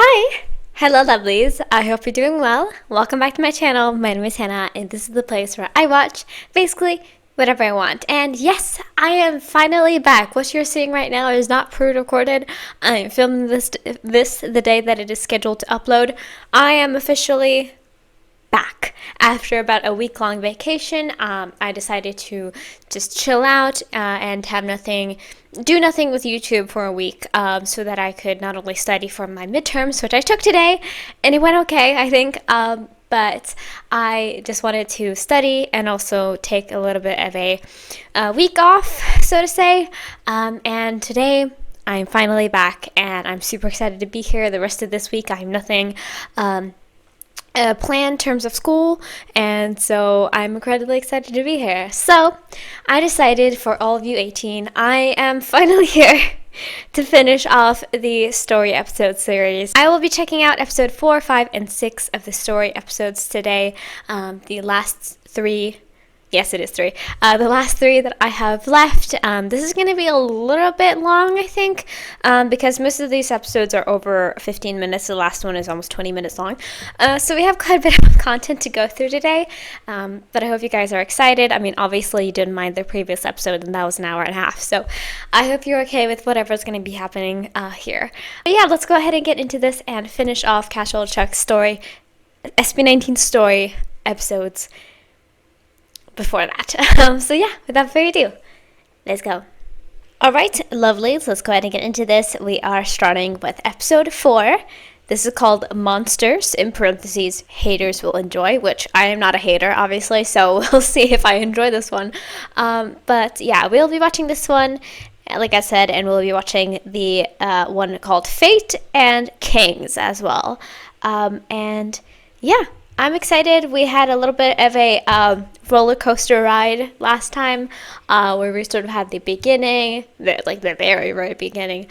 Hi! Hello lovelies, I hope you're doing well. Welcome back to my channel. My name is Hannah and this is the place where I watch basically whatever I want. And yes, I am finally back. What you're seeing right now is not pre-recorded. I am filming this the day that it is scheduled to upload. I am officially back after about a week-long vacation. I decided to just chill out and do nothing with YouTube for a week, so that I could not only study for my midterms, which I took today, and it went okay, I think. But I just wanted to study and also take a little bit of a week off, so to say. And today I'm finally back, and I'm super excited to be here. The rest of this week I have nothing plan in terms of school, and so I'm incredibly excited to be here. So I decided, for all of you 18, I am finally here to finish off the story episode series. I will be checking out episode 4, 5, and 6 of the story episodes today. The last three. Yes, it is 3. The last 3 that I have left. This is going to be a little bit long, I think, because most of these episodes are over 15 minutes. The last one is almost 20 minutes long. So we have quite a bit of content to go through today, but I hope you guys are excited. I mean, obviously you didn't mind the previous episode, and that was an hour and a half. So I hope you're okay with whatever's going to be happening here. But yeah, let's go ahead and get into this and finish off Casual Chuck's story, SB19 Story episodes before that. So yeah, without further ado, let's go. Alright, lovelies, let's go ahead and get into this. We are starting with episode 4. This is called Monsters, in parentheses, haters will enjoy, which I am not a hater, obviously, so we'll see if I enjoy this one. But yeah, we'll be watching this one, like I said, and we'll be watching the one called Fate and Kings as well. And yeah, I'm excited. We had a little bit of a roller coaster ride last time, where we sort of had the beginning, the very, very beginning,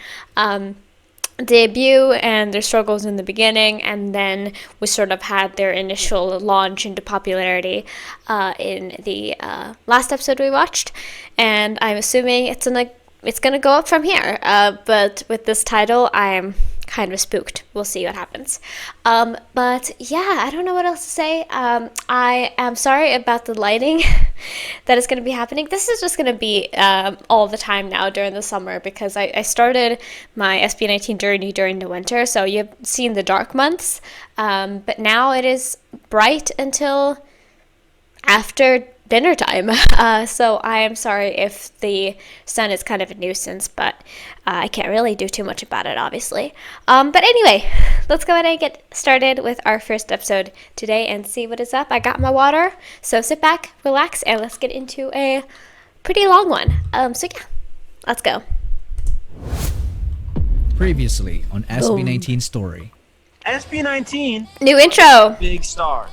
debut and their struggles in the beginning, and then we sort of had their initial launch into popularity in the last episode we watched, and I'm assuming it's gonna go up from here. But with this title, I'm kind of spooked. We'll see what happens. But yeah, I don't know what else to say. I am sorry about the lighting that is going to be happening. This is just going to be all the time now during the summer, because I started my SB19 journey during the winter, so you've seen the dark months, but now it is bright until after dinner time. So I am sorry if the sun is kind of a nuisance, but I can't really do too much about it, obviously. But anyway, let's go ahead and get started with our first episode today and see what is up. I got my water, so sit back, relax, and let's get into a pretty long one. So yeah, let's go. Previously on SB19 Story. SB19 New intro. big stars.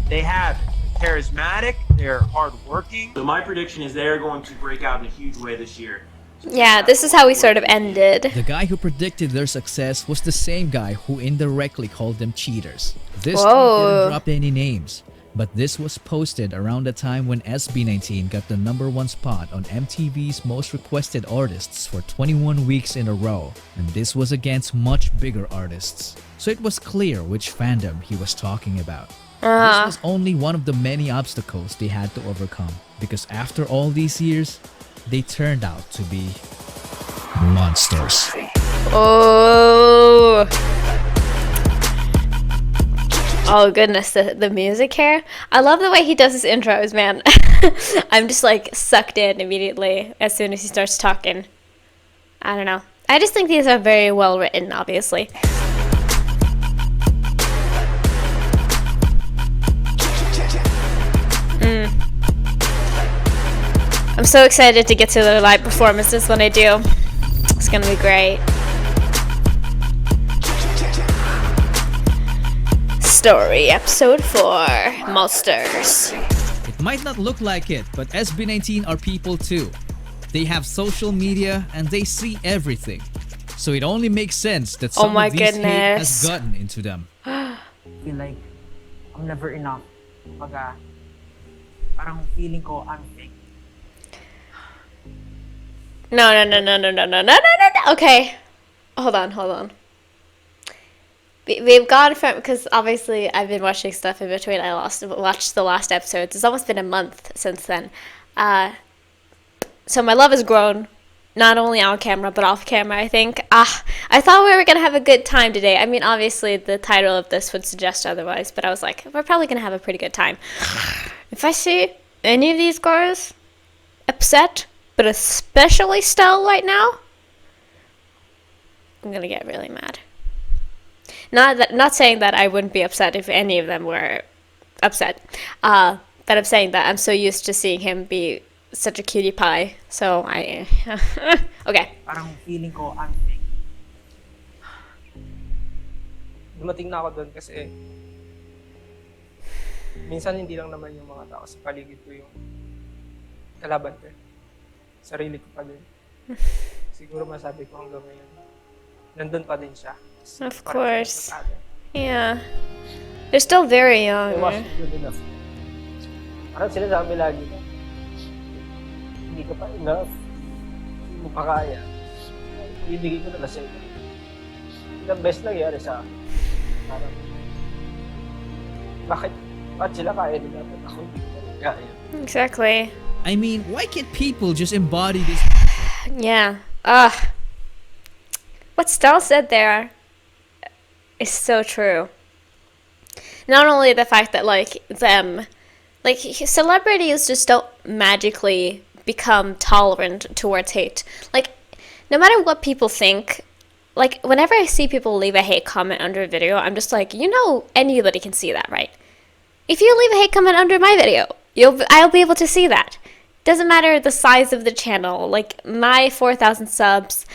They have it. Charismatic, they're hardworking. So my prediction is they're going to break out in a huge way this year. Yeah, this is how we sort of ended. The guy who predicted their success was the same guy who indirectly called them cheaters. This tweet Whoa. didn't drop any names, but this was posted around the time when SB19 got the #1 spot on MTV's Most Requested Artists for 21 weeks in a row, and this was against much bigger artists. So it was clear which fandom he was talking about. This was only one of the many obstacles they had to overcome, because after all these years, they turned out to be monsters. Oh. Oh goodness, the music here. I love the way he does his intros, man. I'm just like sucked in immediately as soon as he starts talking. I don't know. I just think these are very well written, obviously. I'm so excited to get to the live performances when I do. It's gonna be great. Story episode 4, Monsters. It might not look like it, but SB19 are people too. They have social media and they see everything. So it only makes sense that some of these hate has gotten into them. I feel like I'm never enough. Parang feeling ko I'm fake. No. Okay. Hold on. we've gone from, because obviously I've been watching stuff in between. I watched the last episodes. It's almost been a month since then. So my love has grown, not only on camera but off camera. I think. I thought we were gonna have a good time today. I mean, obviously the title of this would suggest otherwise, but I was like, we're probably gonna have a pretty good time. If I see any of these guys upset, but especially Stell right now, I'm gonna get really mad. Not saying that I wouldn't be upset if any of them were upset, but I'm saying that I'm so used to seeing him be such a cutie pie. So I okay. Parang feeling ko I'm fake. Dumating na ako doon kasi minsan hindi lang naman yung mga tao sa paligid ko yung kalaban ko. Sarili ko pa din. Siguro masabi ko hanggang ngayon, nandun pa din siya. Of course. Yeah. They're still very young. It wasn't good enough. Parang sinasabi lagi na, hindi ka pa enough. Hindi mo pa kaya. Ibigay ko na sa'yo. Ilang best nangyari sa akin. Parang, bakit sila kaya nila at ako hindi ko kaya? Exactly. I mean, why can't people just embody this? Yeah. What Stell said there is so true. Not only the fact that celebrities just don't magically become tolerant towards hate. Like, no matter what people think, like, whenever I see people leave a hate comment under a video, I'm just like, anybody can see that, right? If you leave a hate comment under my video, I'll be able to see that. Doesn't matter the size of the channel. Like, my 4,000 subs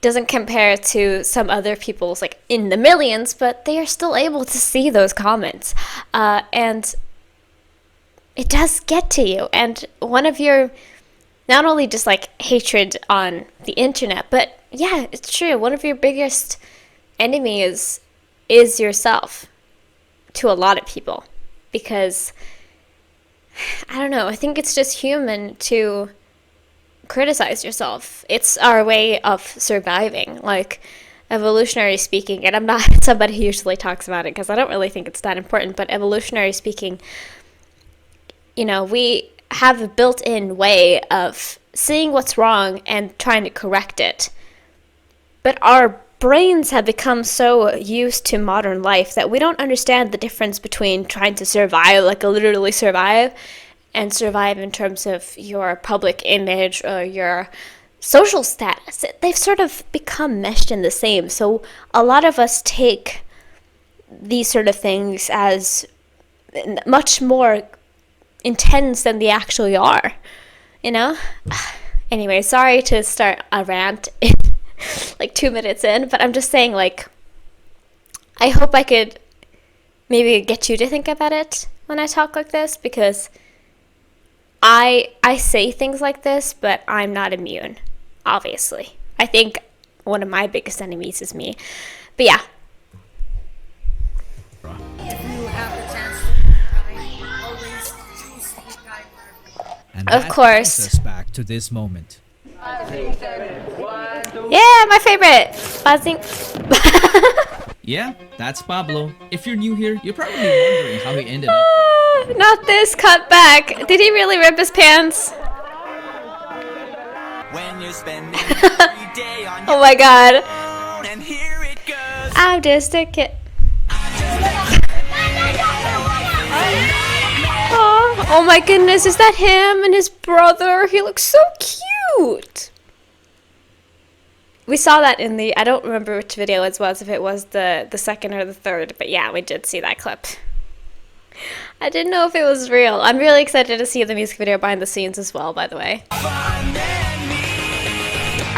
doesn't compare to some other people's, like, in the millions, but they are still able to see those comments. And it does get to you. And one of your, not only just, like, hatred on the internet, but, yeah, it's true. One of your biggest enemies is yourself to a lot of people. Because, I don't know, I think it's just human to criticize yourself. It's our way of surviving, like, evolutionary speaking. And I'm not somebody who usually talks about it because I don't really think it's that important, but evolutionary speaking, we have a built-in way of seeing what's wrong and trying to correct it. But our brains have become so used to modern life that we don't understand the difference between trying to survive, like literally survive, and survive in terms of your public image or your social status. They've sort of become meshed in the same. So a lot of us take these sort of things as much more intense than they actually are, Anyway, sorry to start a rant like 2 minutes in, but I'm just saying, like, I hope I could maybe get you to think about it when I talk like this, because I say things like this, but I'm not immune, obviously. I think one of my biggest enemies is me. But yeah. And Of that course. brings us back to this moment. Yeah, my favorite. Buzzing. Yeah, that's Pablo. If you're new here, you're probably wondering how he ended up. Not this cut back. Did he really rip his pants? When you're spending every day on Oh my god. own, and here it goes. I'm just a kid. Oh my goodness, is that him and his brother? He looks so cute. We saw that in I don't remember which video it was, if it was the second or the third, but yeah, we did see that clip. I didn't know if it was real. I'm really excited to see the music video behind the scenes as well, by the way.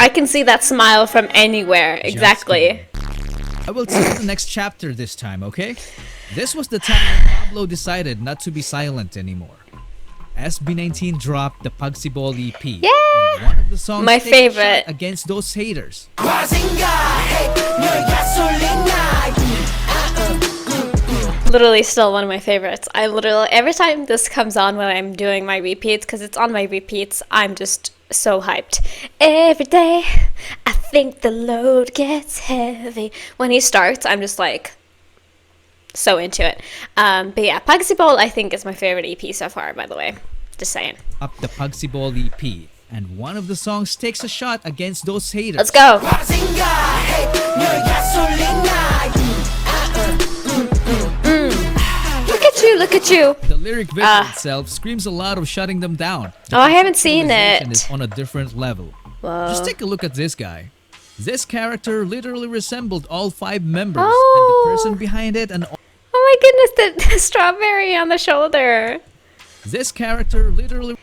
I can see that smile from anywhere, exactly. I will tell the next chapter this time, okay? This was the time when Pablo decided not to be silent anymore. SB19 dropped the Pagsibol EP. Yeah! And one of the songs My takes a favorite. shot against those haters. Literally still one of my favorites. I literally, every time this comes on when I'm doing my repeats, because it's on my repeats, I'm just so hyped. Every day, I think the load gets heavy. When he starts, I'm just like, So into it. But yeah, Pagsibol I think is my favorite EP so far, by the way. Just saying. Up the Pagsibol EP, and one of the songs takes a shot against those haters. Let's go. Look at you, look at you. The lyric video itself screams a lot of shutting them down. The Oh, I haven't seen conceptualization it. is on a different level. Whoa. Just take a look at this guy. This character literally resembled all 5 members, Oh. and the person behind it, and Oh my goodness, the strawberry on the shoulder. this character literally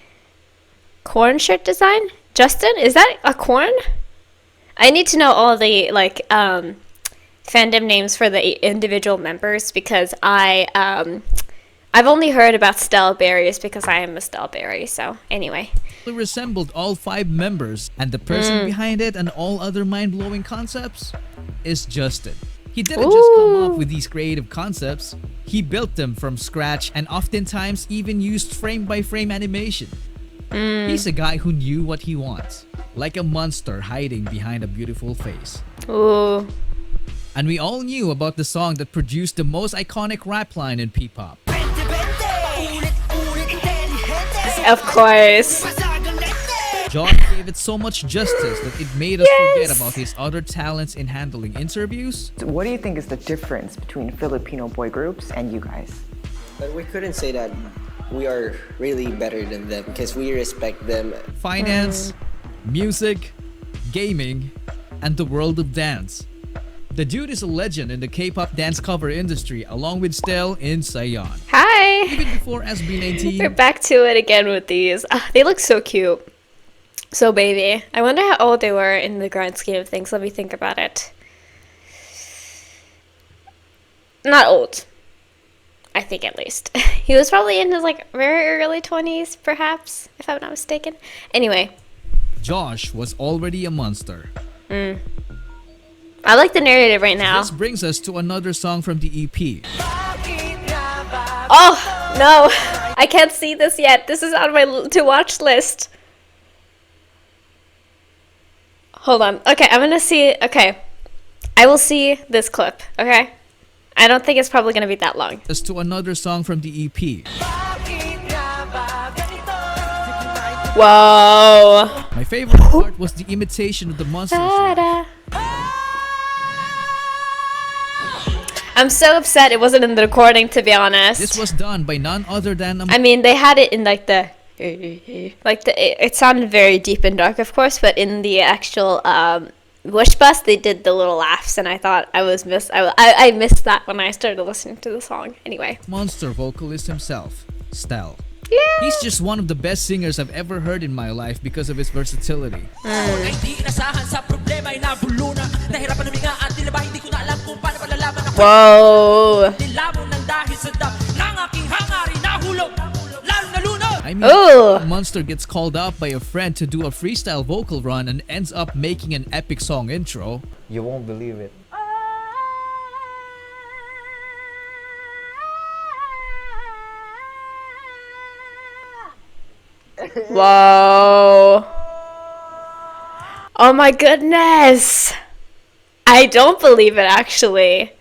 Corn shirt design? Justin, is that a corn? I need to know all the fandom names for the individual members because I've only heard about Stellberries because I am a Stellberry. So anyway, resembled all 5 members, and the person behind it and all other mind-blowing concepts is Justin. He didn't just come up with these creative concepts, he built them from scratch and oftentimes even used frame-by-frame animation. He's a guy who knew what he wants, like a monster hiding behind a beautiful face. ooh, And we all knew about the song that produced the most iconic rap line in P-pop. of course. Josh gave it so much justice that it made us forget about his other talents in handling interviews, What do you think is the difference between Filipino boy groups and you guys? But we couldn't say that we are really better than them because we respect them. finance, music, gaming, and the world of dance. The dude is a legend in the K-pop dance cover industry along with Stell in Saiyan. Hi. Even before SB19, We're back to it again with these. They look so cute. So baby. I wonder how old they were in the grand scheme of things. Let me think about it. Not old. I think at least. He was probably in his like very early 20s, perhaps, if I'm not mistaken. Anyway, Josh was already a monster. I like the narrative right now. This brings us to another song from the EP. Oh, no. I can't see this yet. This is on my to watch list. Hold on. Okay, I'm gonna see. Okay. I will see this clip, okay? I don't think it's probably gonna be that long. Us to another song from the EP. Whoa. My favorite part was the imitation of the monsters. Ta-da. I'm so upset it wasn't in the recording, to be honest. This was done by none other than I mean, they had it in like the it sounded very deep and dark, of course, but in the actual Wish Bus, they did the little laughs, and I thought I missed that when I started listening to the song. Anyway, monster vocalist himself, Stell. yeah. He's just one of the best singers I've ever heard in my life because of his versatility. Whoa. I mean, Ooh. Monster gets called up by a friend to do a freestyle vocal run and ends up making an epic song intro. You won't believe it. Whoa. Oh my goodness. I don't believe it, actually.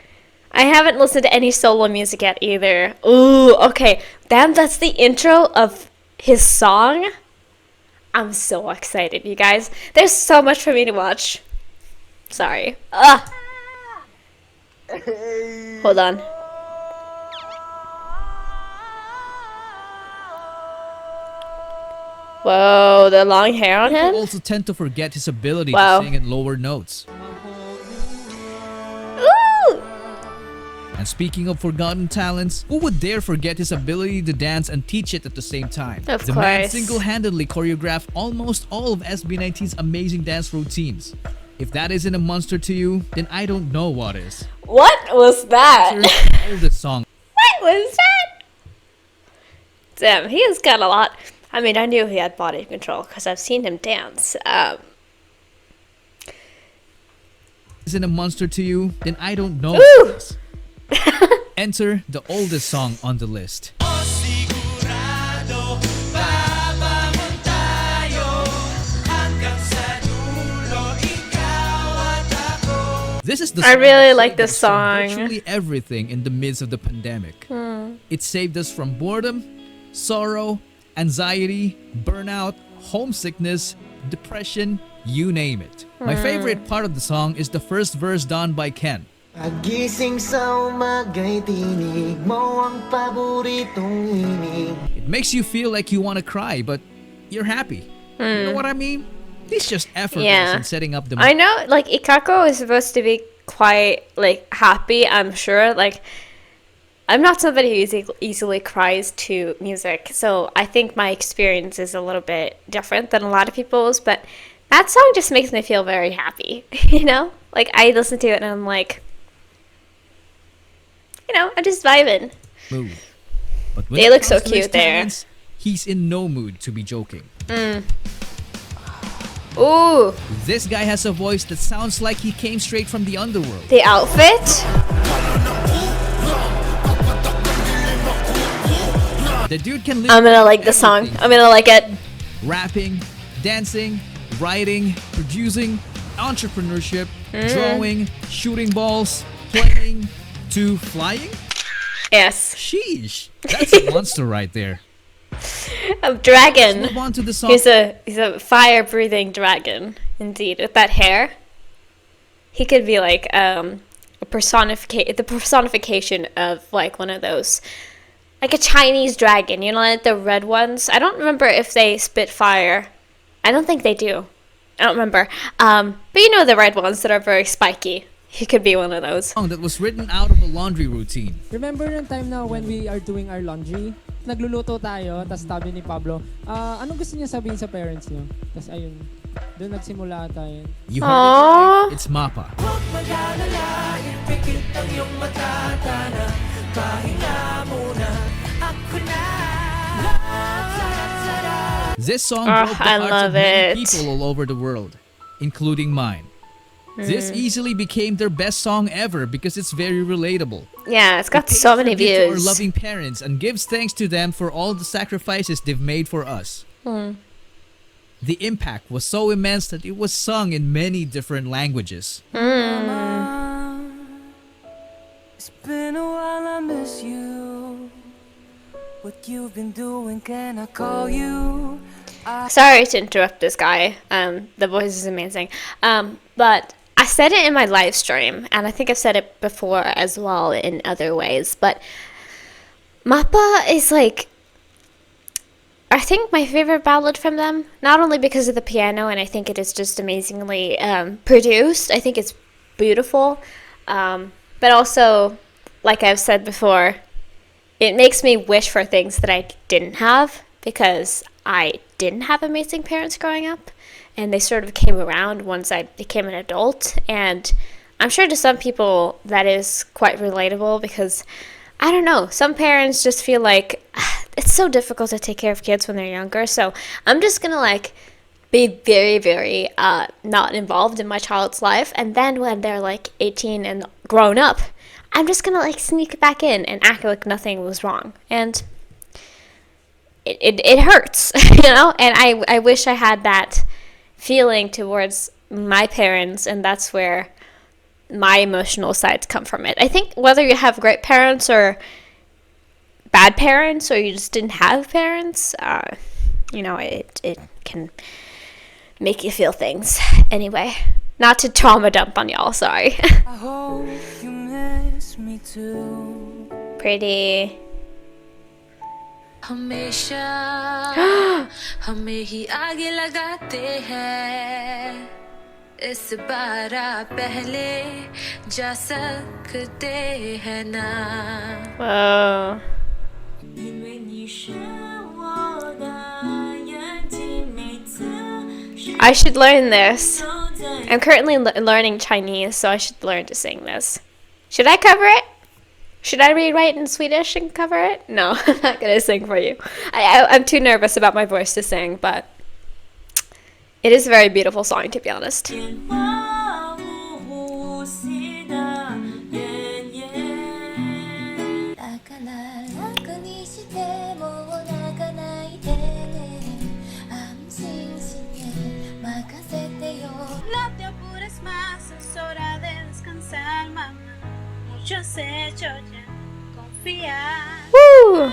I haven't listened to any solo music yet either. Ooh, okay. Damn, that's the intro of his song. I'm so excited, you guys. There's so much for me to watch. Sorry. Ugh. Hold on. Whoa, the long hair on People him? also tend to forget his ability Wow. to sing in lower notes. Ooh! And speaking of forgotten talents, who would dare forget his ability to dance and teach it at the same time? Of The man course. single-handedly choreographed almost all of SB19's amazing dance routines. If that isn't a monster to you, then I don't know what is. What was that? Here's the oldest song. What was that? Damn, he has got a lot. I mean, I knew he had body control because I've seen him dance. Isn't a monster to you? Then I don't know. Ooh! what is. Enter the oldest song on the list. This is the I song really that like saved this us from song. virtually everything in the midst of the pandemic. It saved us from boredom, sorrow, anxiety, burnout, homesickness, depression, you name it. My favorite part of the song is the first verse done by Ken. Pagising sa umaga'y tinig mo ang paboritong himig. It makes you feel like you want to cry, but you're happy. You know what I mean? He's just effortless Yeah. in setting up the I know, like, Ikako is supposed to be quite, like, happy, I'm sure. Like, I'm not somebody who easily cries to music, so I think my experience is a little bit different than a lot of people's, but that song just makes me feel very happy, you know? Like, I listen to it and I'm like, you know, I'm just vibing. mood. But when They it look so comes to his cute there. talents, he's in no mood to be joking. Ooh, This guy has a voice that sounds like he came straight from the underworld. the outfit? The dude can live I'm gonna like the song. I'm gonna like it. rapping, dancing, writing, producing, entrepreneurship, drawing, shooting balls, playing, to flying. Yes. Sheesh, that's a monster right there. A dragon. Move on to the song. He's a fire-breathing dragon, indeed. With that hair, he could be like the personification of like one of those, like a Chinese dragon. You know, like the red ones. I don't remember if they spit fire. I don't think they do. I don't remember. But you know the red ones that are very spiky. He could be one of those. Song that was written out of a laundry routine. Remember yung time na when we are doing our laundry? Nagluluto tayo, tas sabi ni Pablo, anong gusto niya sabihin sa parents niyo? Tas ayun, doon nagsimula tayo. You heard it right. It's Mapa. This song broke the I hearts love of many it. people all over the world, including mine. This easily became their best song ever because it's very relatable. Yeah, it's got It pays so many tribute to our views. loving parents and gives thanks to them for all the sacrifices they've made for us. The impact was so immense that it was sung in many different languages. It's been a while, I miss you. What you've been doing, can I call you? Sorry to interrupt this guy. The voice is amazing. But I said it in my live stream, and I think I've said it before as well in other ways. But Mappa is like, I think my favorite ballad from them. Not only because of the piano, and I think it is just amazingly produced. I think it's beautiful. But also, like I've said before, it makes me wish for things that I didn't have, because I didn't have amazing parents growing up, and they sort of came around once I became an adult. And I'm sure to some people that is quite relatable, because I don't know, some parents just feel like it's so difficult to take care of kids when they're younger. So I'm just gonna like be very, very not involved in my child's life, and then when they're like 18 and grown up, I'm just gonna like sneak back in and act like nothing was wrong. And it hurts, you know? And I wish I had that feeling towards my parents, and that's where my emotional sides come from it. I think whether you have great parents or bad parents, or you just didn't have parents, you know, it can make you feel things. Anyway, not to trauma dump on y'all, sorry. I hope you miss me too. Pretty. हमेशा हमें ही आगे लगाते हैं इस बार पहले जा सकते हैं ना Whoa. I should learn this. I'm currently learning Chinese, so I should learn to sing this. Should I cover it? Should I rewrite in Swedish and cover it? No, I'm not gonna sing for you. I'm too nervous about my voice to sing, but it is a very beautiful song, to be honest. yo sé, yo ya confía. Woo!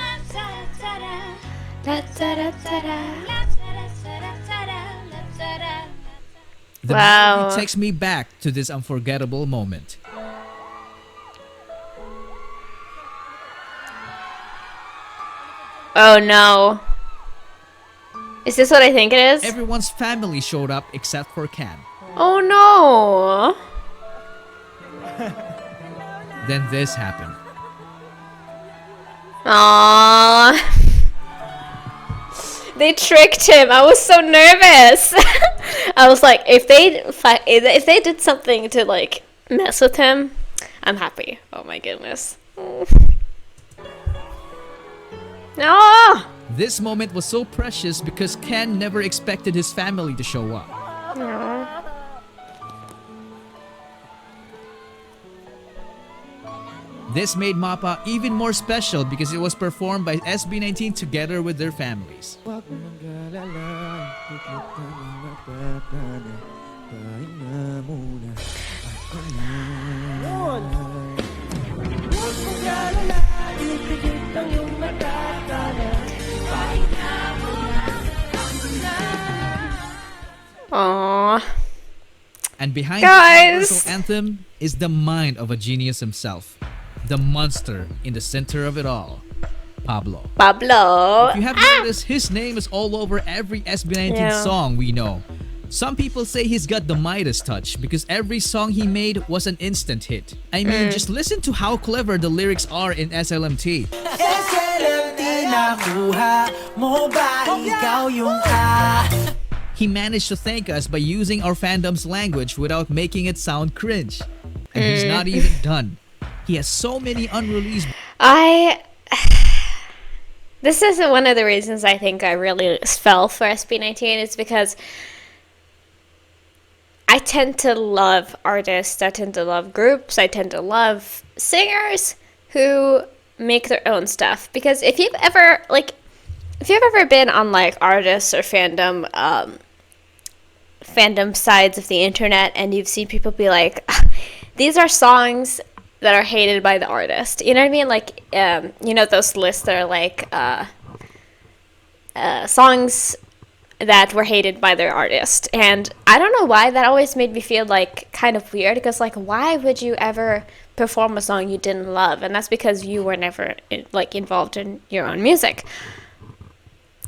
The Wow. melody takes me back to this unforgettable moment. Oh no. Is this what I think it is? Everyone's family showed up except for Ken. Oh no. Then this happened. Aww. They tricked him. I was so nervous. I was like, if they did something to like mess with him, I'm happy. Oh my goodness. No. This moment was so precious because Ken never expected his family to show up. This made Mapa even more special because it was performed by SB19 together with their families. Aww. And behind Guys. the universal anthem is the mind of a genius himself. The monster in the center of it all. Pablo. Pablo. If you have noticed, his name is all over every SB19 Yeah. song we know. Some people say he's got the Midas touch because every song he made was an instant hit. I mean, just listen to how clever the lyrics are in SLMT. He managed to thank us by using our fandom's language without making it sound cringe. And he's not even done. He has so many unreleased. This is one of the reasons I think I really fell for SB19 is because I tend to love artists, I tend to love groups, I tend to love singers who make their own stuff. Because if you've ever been on like artists or fandom sides of the internet and you've seen people be like, these are songs that are hated by the artist. You know what I mean? Like, you know those lists that are like songs that were hated by their artist. And I don't know why that always made me feel like kind of weird because like, why would you ever perform a song you didn't love? And that's because you were never like involved in your own music.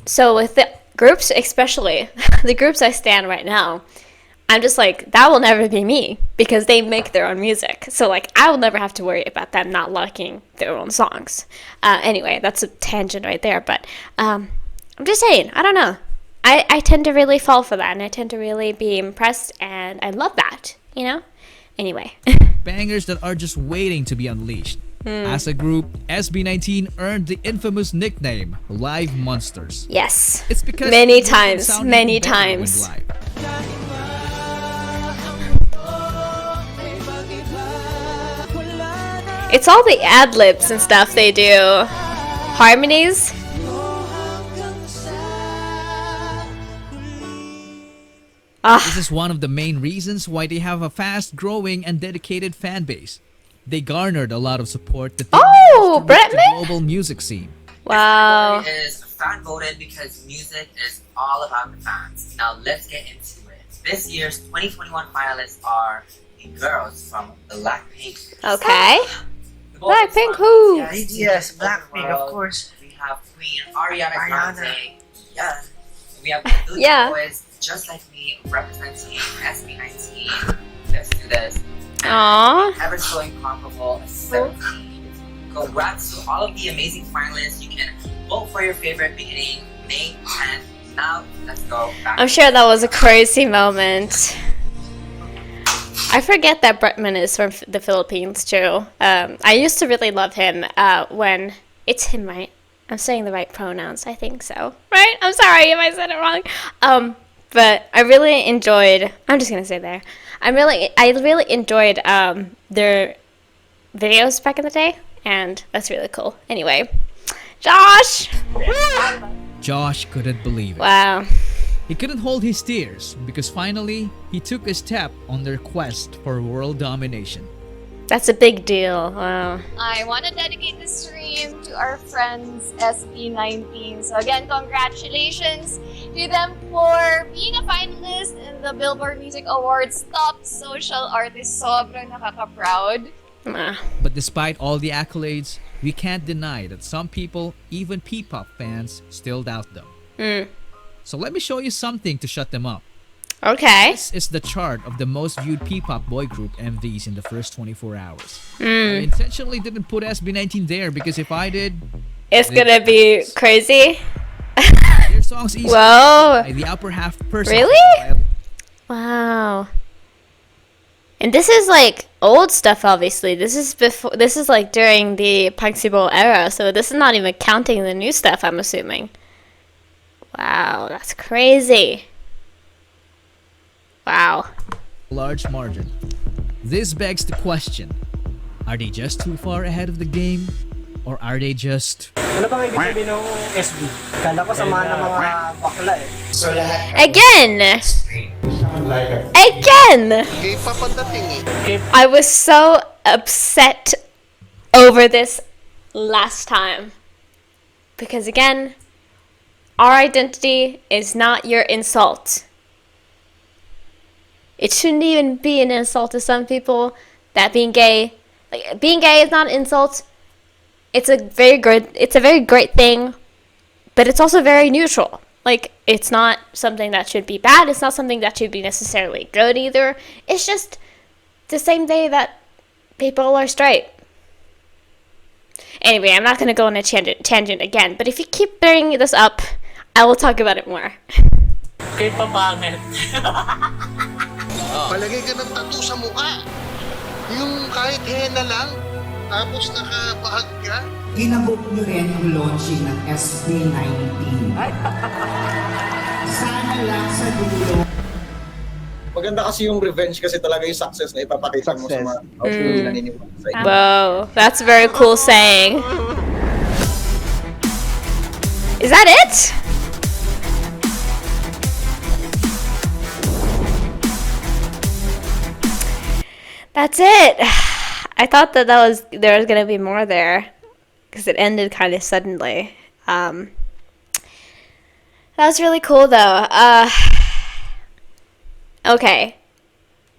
So with the groups, especially the groups I stand right now, I'm just like, that will never be me because they make their own music. So like, I will never have to worry about them not liking their own songs. Anyway, that's a tangent right there. But I'm just saying, I don't know. I tend to really fall for that and I tend to really be impressed and I love that, you know? Anyway. Bangers that are just waiting to be unleashed. As a group, SB19 earned the infamous nickname Live Monsters. Yes. It's because many they times, sound many even better when times. live. It's all the ad-libs and stuff they do. Harmonies. This is one of the main reasons why they have a fast-growing and dedicated fan base. They garnered a lot of support that they managed to reach the global music scene. Wow. It is fan voted because music is all about the fans. Now let's get into it. This year's 2021 finalists are the girls from Blackpink. Okay. Blackpink who? Yes, Blackpink, of course. We have Queen Ariana Grande. Yes. We have the Yeah. boys, just like me, representing SB19. Let's do this. Aww. Ever so incomparable 17. Congrats to all of the amazing finalists. You can vote for your favorite beginning May 10th. Now, let's go back. I'm sure that was a crazy moment. I forget that Bretman is from the Philippines too. I used to really love him when it's him, right? I'm saying the right pronouns. I think so, right? I'm sorry if I said it wrong. But I really enjoyed. I'm just gonna say there. I really enjoyed their videos back in the day, and that's really cool. Anyway, Josh. Josh couldn't believe it. Wow. He couldn't hold his tears because finally he took a step on their quest for world domination. That's a big deal. Wow. I want to dedicate this stream to our friends SB19. So again, congratulations to them for being a finalist in the Billboard Music Awards Top Social Artist. Sobrang nakaka-proud. But despite all the accolades, we can't deny that some people, even P-pop fans, still doubt them. So let me show you something to shut them up. Okay. This is the chart of the most viewed P-pop boy group MVs in the first 24 hours. I intentionally didn't put SB19 there because if I did, it's gonna be crazy. their songs easily Whoa. by the upper half percentile. Really? Wow. And this is like old stuff, obviously. This is before. This is like during the Pagsibol era, so this is not even counting the new stuff, I'm assuming. Wow, that's crazy. Wow. Large margin. This begs the question, are they just too far ahead of the game? Or are they just... Ano bang ibig sabihin ng SB? Kala ko samahan ng mga bakla eh. So lahat Again! Again! I was so upset over this last time. Because again, our identity is not your insult. It shouldn't even be an insult to some people that being gay is not an insult. It's a very great thing, but it's also very neutral. Like, it's not something that should be bad. It's not something that should be necessarily good either. It's just the same day that people are straight. Anyway, I'm not going to go on a tangent again, but if you keep bringing this up, I will talk about it more. Kahit pa pangit. Palagay ka ng tattoo sa mukha. Yung kahit henna lang, tapos nakabahag ka. Inabot nyo rin ang launching ng SB19. Sana lang sa dulo. Maganda kasi yung revenge kasi talaga yung success na ipapakita mo sa mga naniniwala sa inyo. Whoa, that's a very cool saying. Is that it? That's it. I thought that there was gonna be more there, because it ended kind of suddenly. That was really cool though. Okay,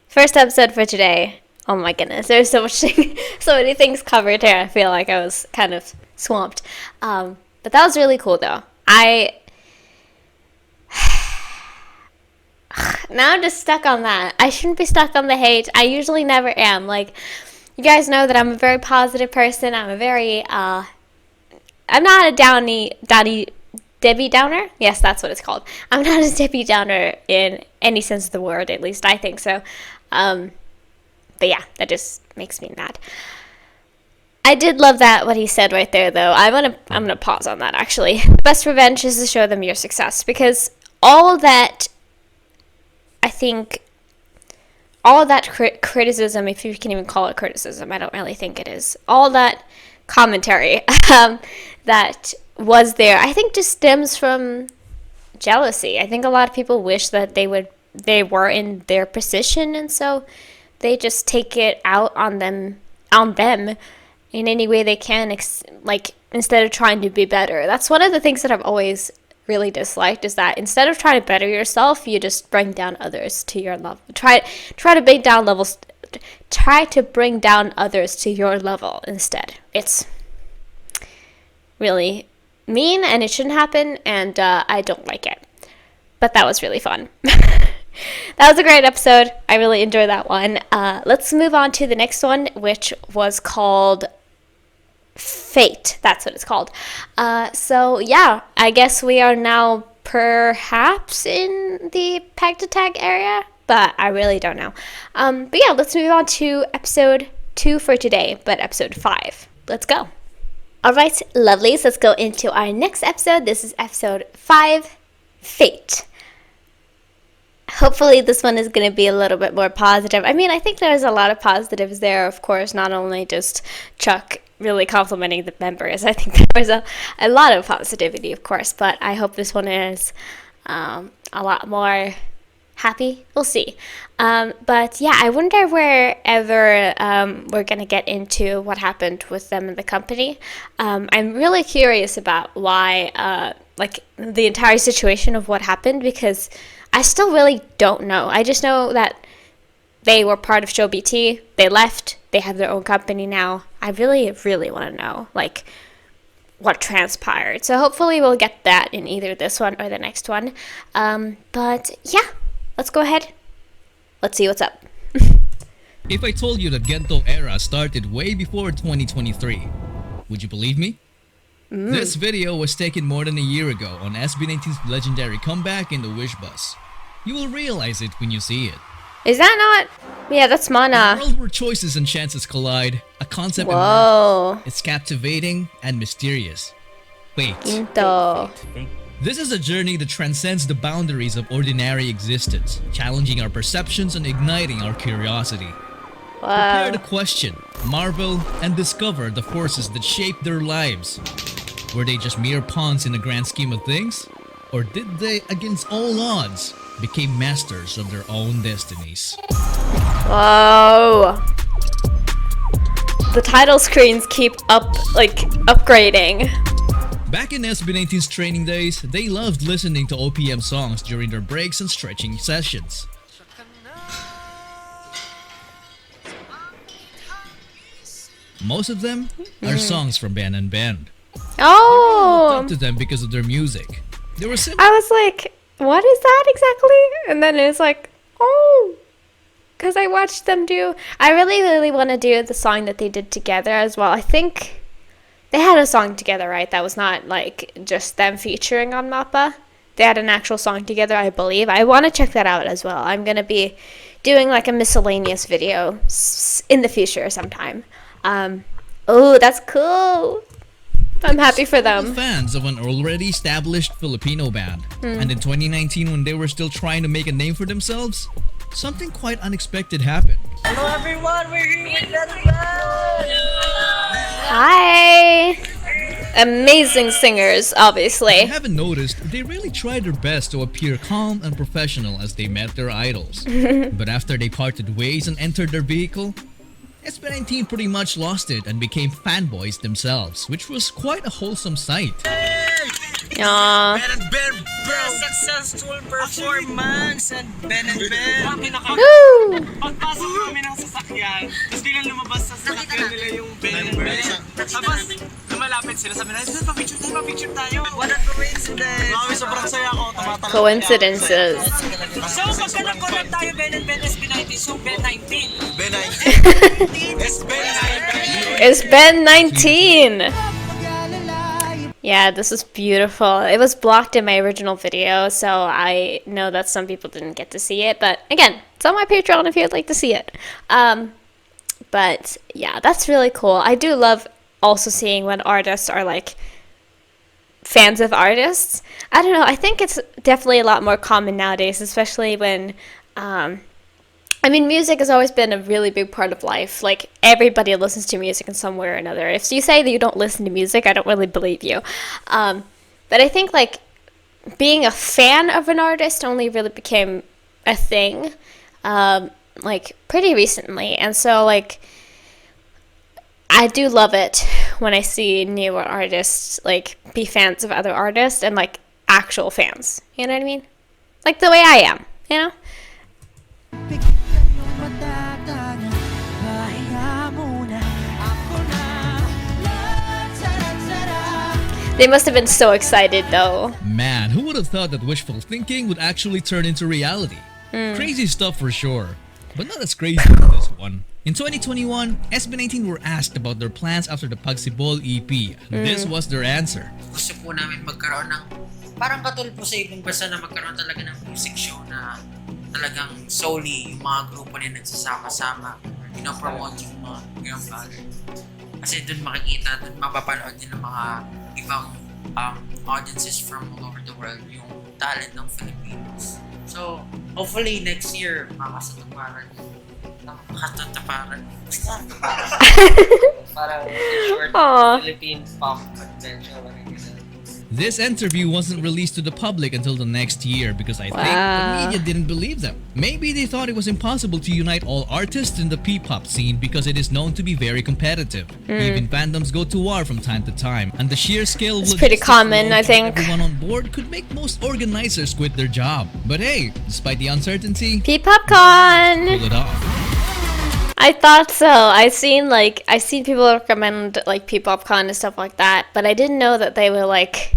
first episode for today. Oh my goodness, there's so so many things covered here. I feel like I was kind of swamped. But that was really cool though. Now I'm just stuck on that. I shouldn't be stuck on the hate. I usually never am. Like, you guys know that I'm a very positive person. I'm a very, I'm not a Debbie Downer. Yes, that's what it's called. I'm not a Debbie Downer in any sense of the word, at least I think so. But yeah, that just makes me mad. I did love that, what he said right there, though. I'm gonna pause on that, actually. The best revenge is to show them your success, because all that, I think, all of that criticism, if you can even call it criticism, I don't really think it is. All that commentary that was there, I think just stems from jealousy. I think a lot of people wish that they were in their position, and so they just take it out on them in any way they can, like, instead of trying to be better. That's one of the things that I've always really disliked, is that instead of trying to better yourself, you just bring down others to your level. Try to bring down others to your level instead. It's really mean, and it shouldn't happen, and I don't like it. But that was really fun. That was a great episode. I really enjoyed that one. Let's move on to the next one, which was called Fate. That's what it's called. So yeah, I guess we are now perhaps in the Peg to Tag area, but I really don't know. But yeah, let's move on to episode 2 for today, but episode 5. Let's go. Alright, lovelies, let's go into our next episode. This is episode 5, Fate. Hopefully this one is going to be a little bit more positive. I mean, I think there's a lot of positives there, of course, not only just Chuck really complimenting the members. I think there was a lot of positivity, of course, but I hope this one is a lot more happy? We'll see. But yeah, I wonder wherever we're gonna get into what happened with them in the company. I'm really curious about why, like the entire situation of what happened, because I still really don't know. I just know that they were part of Show BT. They left. They have their own company now. I really, really want to know, like, what transpired. So hopefully we'll get that in either this one or the next one. But yeah, let's go ahead. Let's see what's up. If I told you that Gento era started way before 2023, would you believe me? This video was taken more than a year ago on SB19's legendary comeback in the Wish Bus. You will realize it when you see it. Is that not? Yeah, that's Mana. A world where choices and chances collide, a concept Whoa. It's captivating and mysterious. Wait. Gento. This is a journey that transcends the boundaries of ordinary existence, challenging our perceptions and igniting our curiosity. Prepare to question, marvel, and discover the forces that shape their lives. Were they just mere pawns in the grand scheme of things? Or did they, against all odds, became masters of their own destinies? Whoa. The title screens keep upgrading. Back in SB19's training days, they loved listening to OPM songs during their breaks and stretching sessions. Most of them are songs from Ben and Ben. Oh! They looked up to them because of their music. They were I was like, what is that exactly? And then it was like, oh, because I watched them do. I really, really want to do the song that they did together as well. I think they had a song together, right? That was not like just them featuring on Mappa. They had an actual song together, I believe. I want to check that out as well. I'm going to be doing like a miscellaneous video in the future sometime. Oh, that's cool. I'm happy for them. Fans of an already established Filipino band. And in 2019, when they were still trying to make a name for themselves, something quite unexpected happened. Hello everyone, we're here with Dailymotion! Hi! Amazing singers, obviously. If you haven't noticed, they really tried their best to appear calm and professional as they met their idols. But after they parted ways and entered their vehicle, SB19 pretty much lost it and became fanboys themselves, which was quite a wholesome sight. Aww. Ben and Ben, bro! Successful performance and Ben and Ben! Woo! Pagpasok namin ng sasakyan, tapos biglang lumabas sa sasakyan nila yung Ben and Ben. Tapos, lumalapit sila, sabi na, pa-picture tayo. What a coincidence! Mami, sobrang saya ko, tumatalak. Coincidences. So, pagka nag-collab tayo, Ben and Ben SB19, so Ben 19. Ben 19. It's Ben 19! Yeah, this is beautiful. It was blocked in my original video, so I know that some people didn't get to see it. But again, it's on my Patreon if you'd like to see it. But yeah, that's really cool. I do love also seeing when artists are like fans of artists. I don't know, I think it's definitely a lot more common nowadays, especially when I mean, music has always been a really big part of life. Like, everybody listens to music in some way or another. If you say that you don't listen to music, I don't really believe you. But I think, like, being a fan of an artist only really became a thing, like, pretty recently. And so, like, I do love it when I see newer artists, like, be fans of other artists and, like, actual fans. You know what I mean? Like, the way I am, you know? They must have been so excited though. Man, who would have thought that wishful thinking would actually turn into reality? Crazy stuff for sure, but not as crazy as this one. In 2021, SB19 were asked about their plans after the Pagsibol EP. This was their answer. Gusto po namin magkaroon ng parang katulad po sa ibang bansa na magkaroon talaga ng music show na talagang solely yung mga grupo na nagsasama-sama, promote yung mga grandfather. Kasi dun makikita, dun mapapanood din ng mga ibang audiences from all over the world yung talent ng Filipinos. So, hopefully next year, makasatuparan. Parang short Aww. Philippine pop adventure. This interview wasn't released to the public until the next year because I think Wow. the media didn't believe them. Maybe they thought it was impossible to unite all artists in the P-pop scene because it is known to be very competitive. Even fandoms go to war from time to time, and the sheer scale of It's pretty logistics common, alone I to get think. everyone on board could make most organizers quit their job. But hey, despite the uncertainty, P-pop con. pull it off. I thought so. I seen people recommend like P-pop con and stuff like that, but I didn't know that they were like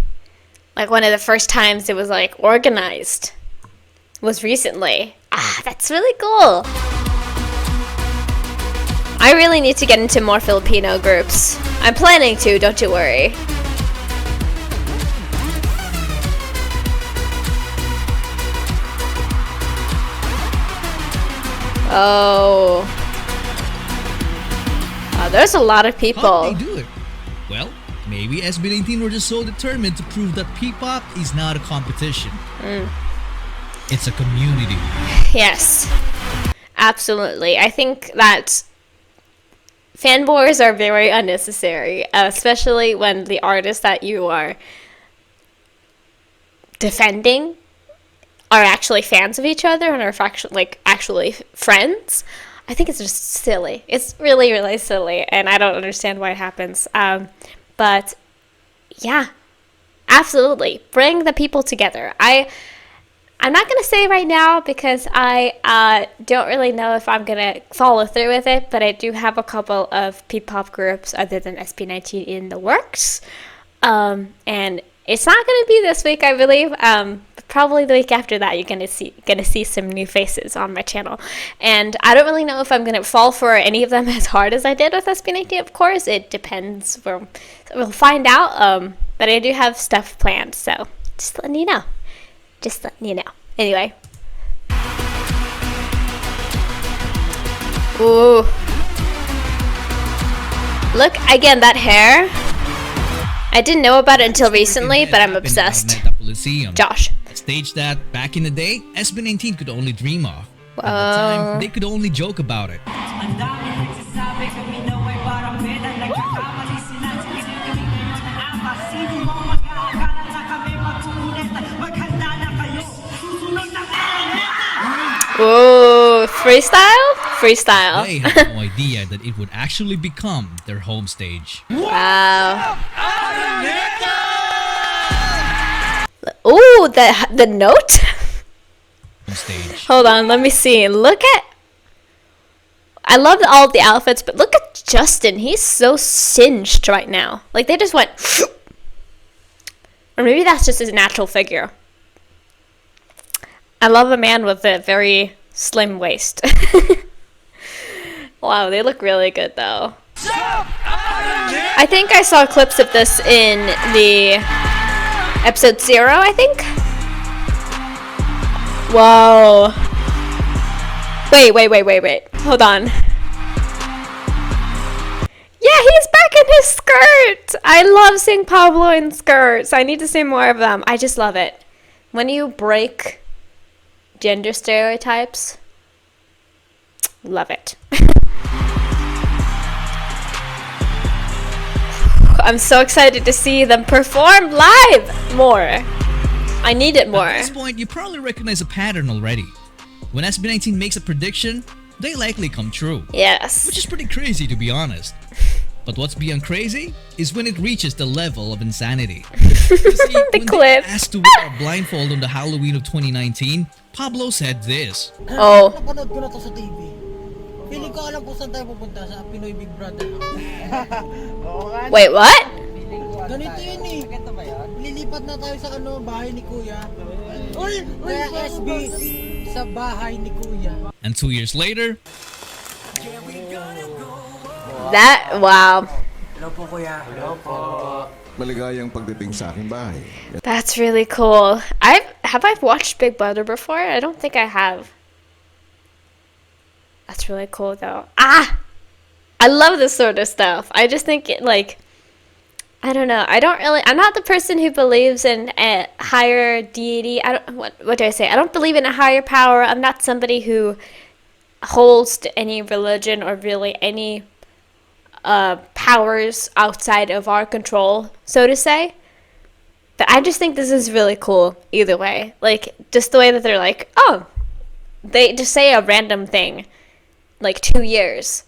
one of the first times it was like organized was recently. That's really cool. I really need to get into more Filipino groups. I'm planning to, don't you worry. Oh. There's a lot of How people. did they do it? Well, maybe SB19 were just so determined to prove that P-pop is not a competition. It's a community. Yes, absolutely. I think that fanboys are very unnecessary, especially when the artists that you are defending are actually fans of each other and are actually friends. I think it's just silly. It's really, really silly, and I don't understand why it happens. But yeah, absolutely, bring the people together. I'm not going to say right now because I don't really know if I'm going to follow through with it, but I do have a couple of P-pop groups other than SB19 in the works. And it's not going to be this week, I believe. Probably the week after that, you're going to see some new faces on my channel. And I don't really know if I'm going to fall for any of them as hard as I did with SB19, of course. It depends. We'll find out. But I do have stuff planned, so just letting you know. Just letting you know. Anyway. Ooh. Look, again, that hair. I didn't know about it until recently, but I'm obsessed. Josh. A stage that, back in the day, SB19 could only dream of. At the time, they could only joke about it. Ooh, freestyle? Freestyle. They had no idea that it would actually become their home stage. Wow. Ooh, the note? Stage. Hold on, let me see. Look at... I love all of the outfits, but look at Justin. He's so singed right now. Like, they just went... Or maybe that's just his natural figure. I love a man with a very slim waist. Wow, they look really good, though. I think I saw clips of this in the episode 0, I think. Whoa. Wait. Hold on. Yeah, he's back in his skirt. I love seeing Pablo in skirts. I need to see more of them. I just love it. When you break gender stereotypes, love it. I'm so excited to see them perform live more. I need it more. At this point, you probably recognize a pattern already. When SB19 makes a prediction, they likely come true. Yes. Which is pretty crazy, to be honest. But what's beyond crazy is when it reaches the level of insanity. You see, when they asked to wear a blindfold on the Halloween of 2019, Pablo said this. Oh. Napanood ko na to sa TV. Feeling ko alam kung saan tayo pupunta sa Pinoy Big Brother. Wait, what? Ganito yun eh. Lilipat na tayo sa bahay ni Kuya. Kaya SB sa bahay ni Kuya. And 2 years later, wow. Hello po, Kuya. Hello po. Maligayang pagdating sa aking bahay. That's really cool. Have I watched Big Brother before? I don't think I have. That's really cool though. I love this sort of stuff. I just think I don't know. I'm not the person who believes in a higher deity. What do I say? I don't believe in a higher power. I'm not somebody who holds to any religion or really any powers outside of our control, so to say. I just think this is really cool either way. Like, just the way that they're like, oh, they just say a random thing like 2 years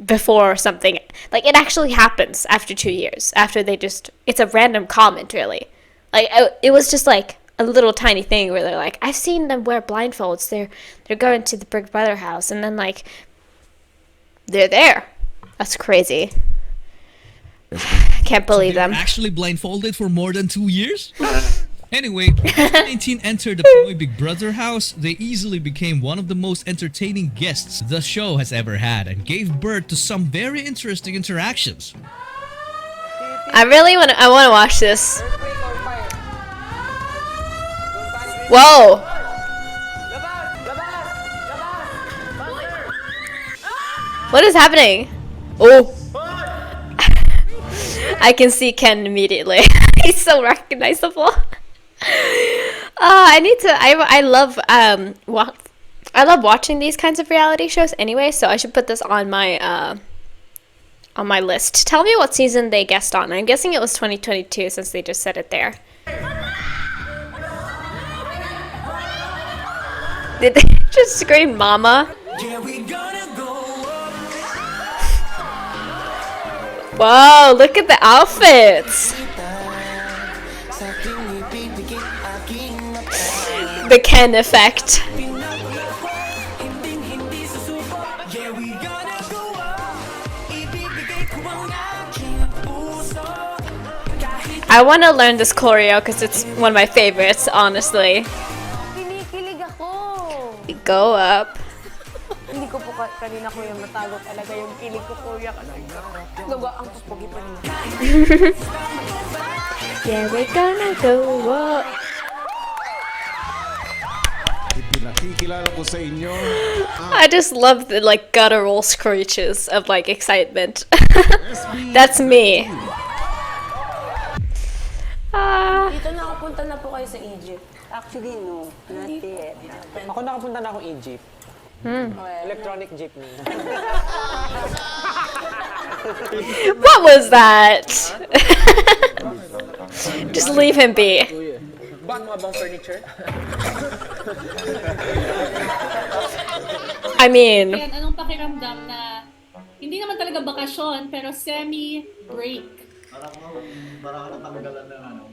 before something. Like, it actually happens after 2 years. After they just, it's a random comment, really. Like, it was just like a little tiny thing where they're like, I've seen them wear blindfolds. They're going to the Big Brother house. And then, like, they're there. That's crazy. Can't believe them. Actually blindfolded for more than 2 years? Anyway, when SB19 entered the Pinoy Big Brother house, they easily became one of the most entertaining guests the show has ever had and gave birth to some very interesting interactions. I want to watch this. Whoa! What is happening? Oh. I can see Ken immediately. He's so recognizable. I love watching these kinds of reality shows anyway, so I should put this on my list. Tell me what season they guessed on. I'm guessing it was 2022 since they just said it there. Did they just scream mama? Whoa, look at the outfits! The Ken effect. I want to learn this choreo because it's one of my favorites, honestly. Go up. Hindi ko po kanina ko yung matago talaga yung kilig ko, kuya. Gawa ang pupugi pa niya. Yeah, we're gonna go up. Ipinakikilala ko sa inyo. I just love the like guttural screeches of like excitement. That's me. Dito nakapunta na po kayo sa Egypt. Actually, no. Not yet. Ako nakapunta na akong Egypt. Electronic jeepney. What was that? Just leave him be. Baan mo bang furniture? I mean, Anong pakiramdam na hindi naman talaga bakasyon pero semi-break? Parang natanggalan ng ano.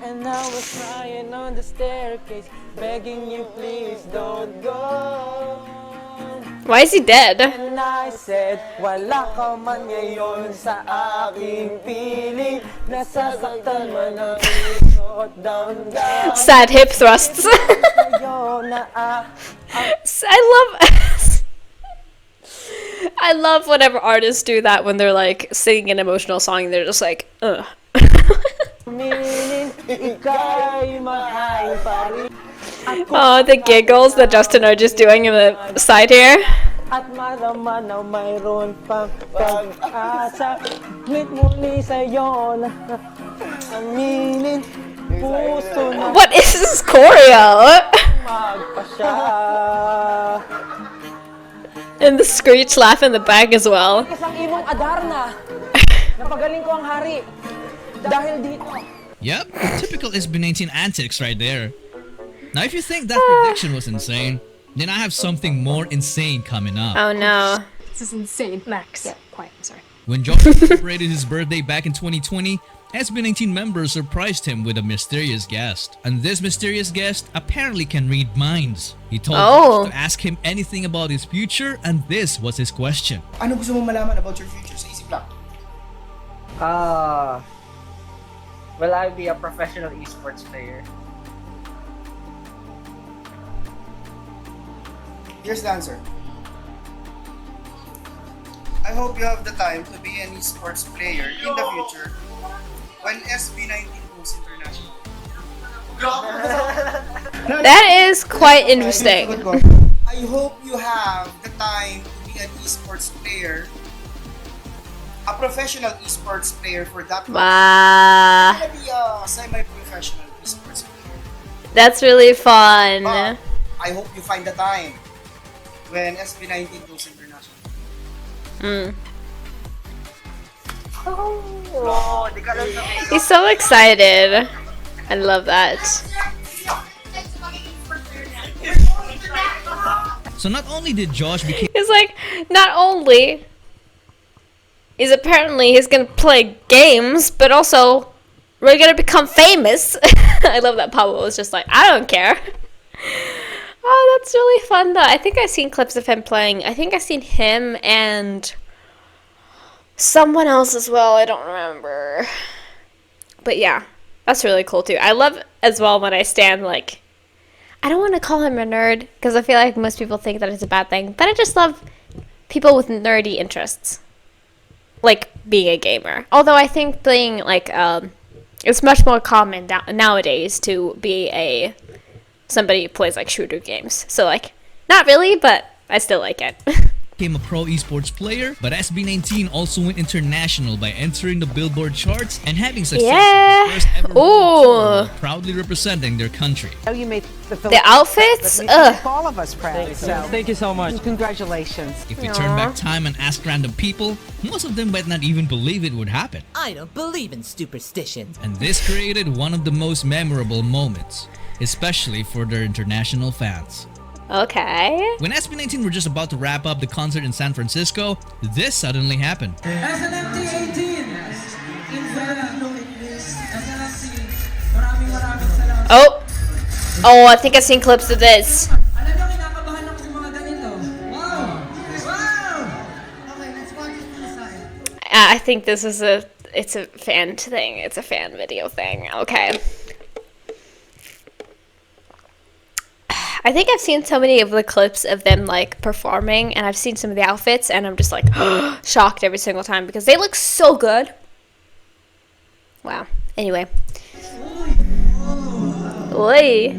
And I was crying on the staircase, begging you please don't go. why is he dead? And I said, wala ka man ngayon sa aking piling, nasasaktan man ang isot down. Sad hip thrusts. I love whenever artists do that when they're like singing an emotional song. They're just like, ugh. Oh, the giggles that Justin are just doing in the side here. At malaman na mayroon pang pag-asa, ngit muli sa'yo na aminin puso na. What is this choreo? Magpasya. And the screech laugh in the back as well. Isang ibong Adarna. Napagaling ko ang hari. Dahil dito. Yep, typical SB19 antics right there. Now if you think that prediction was insane, then I have something more insane coming up. Oh no. This is insane. Max. Yeah, quiet. I'm sorry. When John celebrated his birthday back in 2020, SB19 members surprised him with a mysterious guest. And this mysterious guest apparently can read minds. He told us to ask him anything about his future, and this was his question. Ano gusto mo malaman about your future? Sa isip lang. Will I be a professional esports player? Here's the answer. I hope you have the time to be an esports player in the future when SB19 goes international. That is quite interesting. I hope you have the time to be an esports player, a professional esports player for that. Wow. I'm gonna be a semi-professional esports player. That's really fun. I hope you find the time when SB19 goes international. He's so excited. I love that. So not only did Josh become It's like, not only is apparently he's gonna play games, but also we're gonna become famous. I love that Pablo was just like, I don't care. Oh, that's really fun though. I think I've seen clips of him playing. I think I've seen him and someone else as well. I don't remember. But yeah, that's really cool too. I love as well when I stand like, I don't want to call him a nerd because I feel like most people think that it's a bad thing, but I just love people with nerdy interests, like being a gamer. Although I think being like, it's much more common nowadays to be somebody who plays like shooter games. So like, not really, but I still like it. became a pro esports player, but SB19 also went international by entering the Billboard charts and having success in the first ever world tour, proudly representing their country. You made the outfits? All of us proud. Thank you so much. Congratulations. If we turn back time and ask random people, most of them might not even believe it would happen. I don't believe in superstitions. And this created one of the most memorable moments, especially for their international fans. Okay. When SB19 were just about to wrap up the concert in San Francisco, this suddenly happened. Oh! Oh, I think I've seen clips of this. I think this is it's a fan thing. It's a fan video thing. Okay. I think I've seen so many of the clips of them like performing, and I've seen some of the outfits, and I'm just like shocked every single time because they look so good. Wow. Anyway. Oi.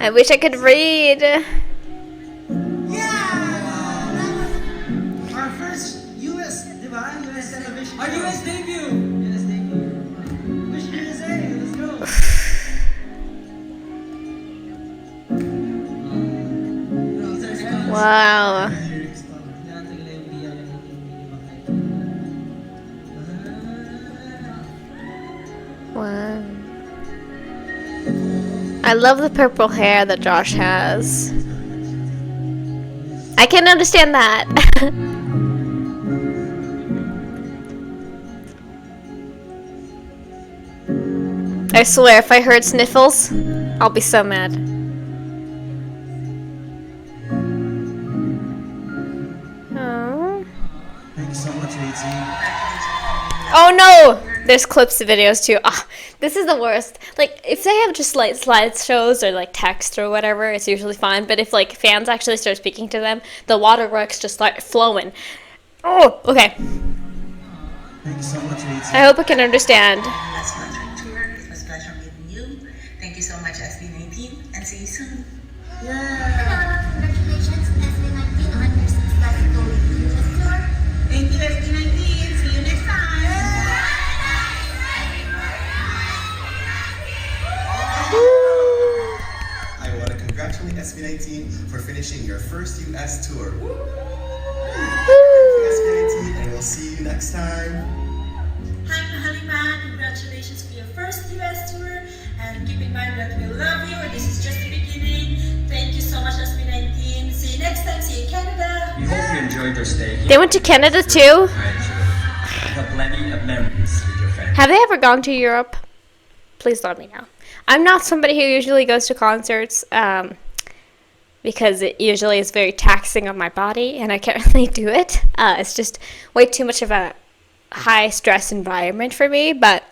I wish I could read. Our first US, diba? US television. Our US debut. US debut. Wish USA, let's go. Wow. Wow. I love the purple hair that Josh has. I can understand that. I swear, if I heard sniffles, I'll be so mad. Oh. Thank you so much, Oh no! There's clips of videos too. Ah, this is the worst. Like, if they have just like slideshows or like text or whatever, it's usually fine. But if like fans actually start speaking to them, the waterworks just start flowing. Oh, okay. Thank you so much, I hope I can understand. Last month tour, it was a pleasure meeting you. Thank you so much, SB19, and see you soon. Congratulations, SB19, on your successful US tour. Thank you, SB19. See you next time. I want to congratulate SB19 for finishing your first US tour. Thank you, SB19, and we'll see you next time. Hi, Mahaliman. Congratulations for your first US tour. And keep in mind that we love you. This is just the beginning. Thank you so much, SB19. See you next time. See you in Canada. We hope you enjoyed your stay here. They went to Canada too? I have plenty of memories with your family. Have they ever gone to Europe? Please let me know. I'm not somebody who usually goes to concerts because it usually is very taxing on my body and I can't really do it. It's just way too much of a high stress environment for me, but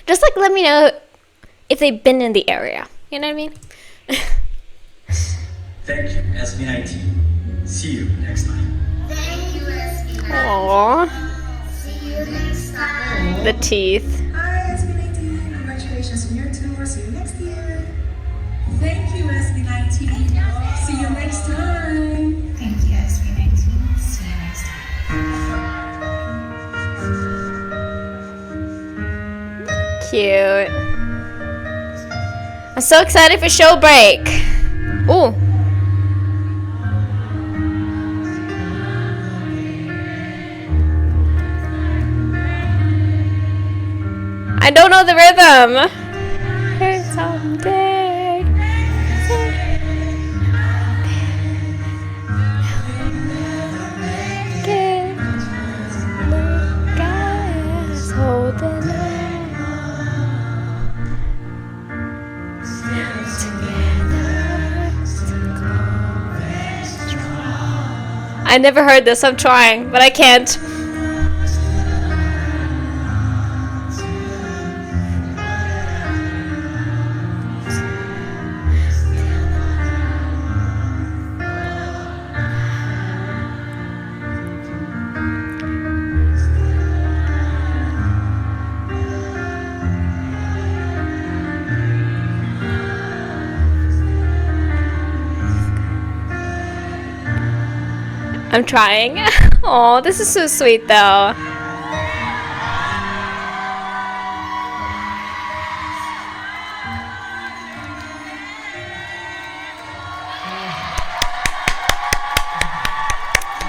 just like let me know if they've been in the area. You know what I mean? Thank you, SB19. See you next time. Thank you, SB19. Aww. See you next time. The teeth. Hi, SB19. Congratulations on your tour. See you next year. Thank you, SB19. See you next time. Thank you, SB19. See you next time. Cute. I'm so excited for show break. Ooh. I don't know the rhythm. Hey, someday. Guys holding I never heard this. I'm trying, but I can't. I'm trying. Oh, this is so sweet though.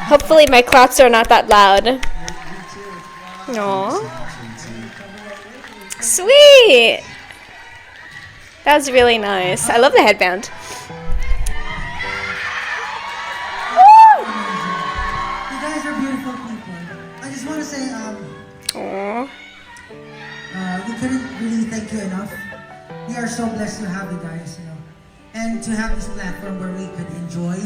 Hopefully my claps are not that loud. Aww. Sweet! That was really nice. I love the headband. You guys are beautiful people. I just want to say, Aww. we couldn't really thank you enough. We are so blessed to have you guys, you know, and to have this platform where we could enjoy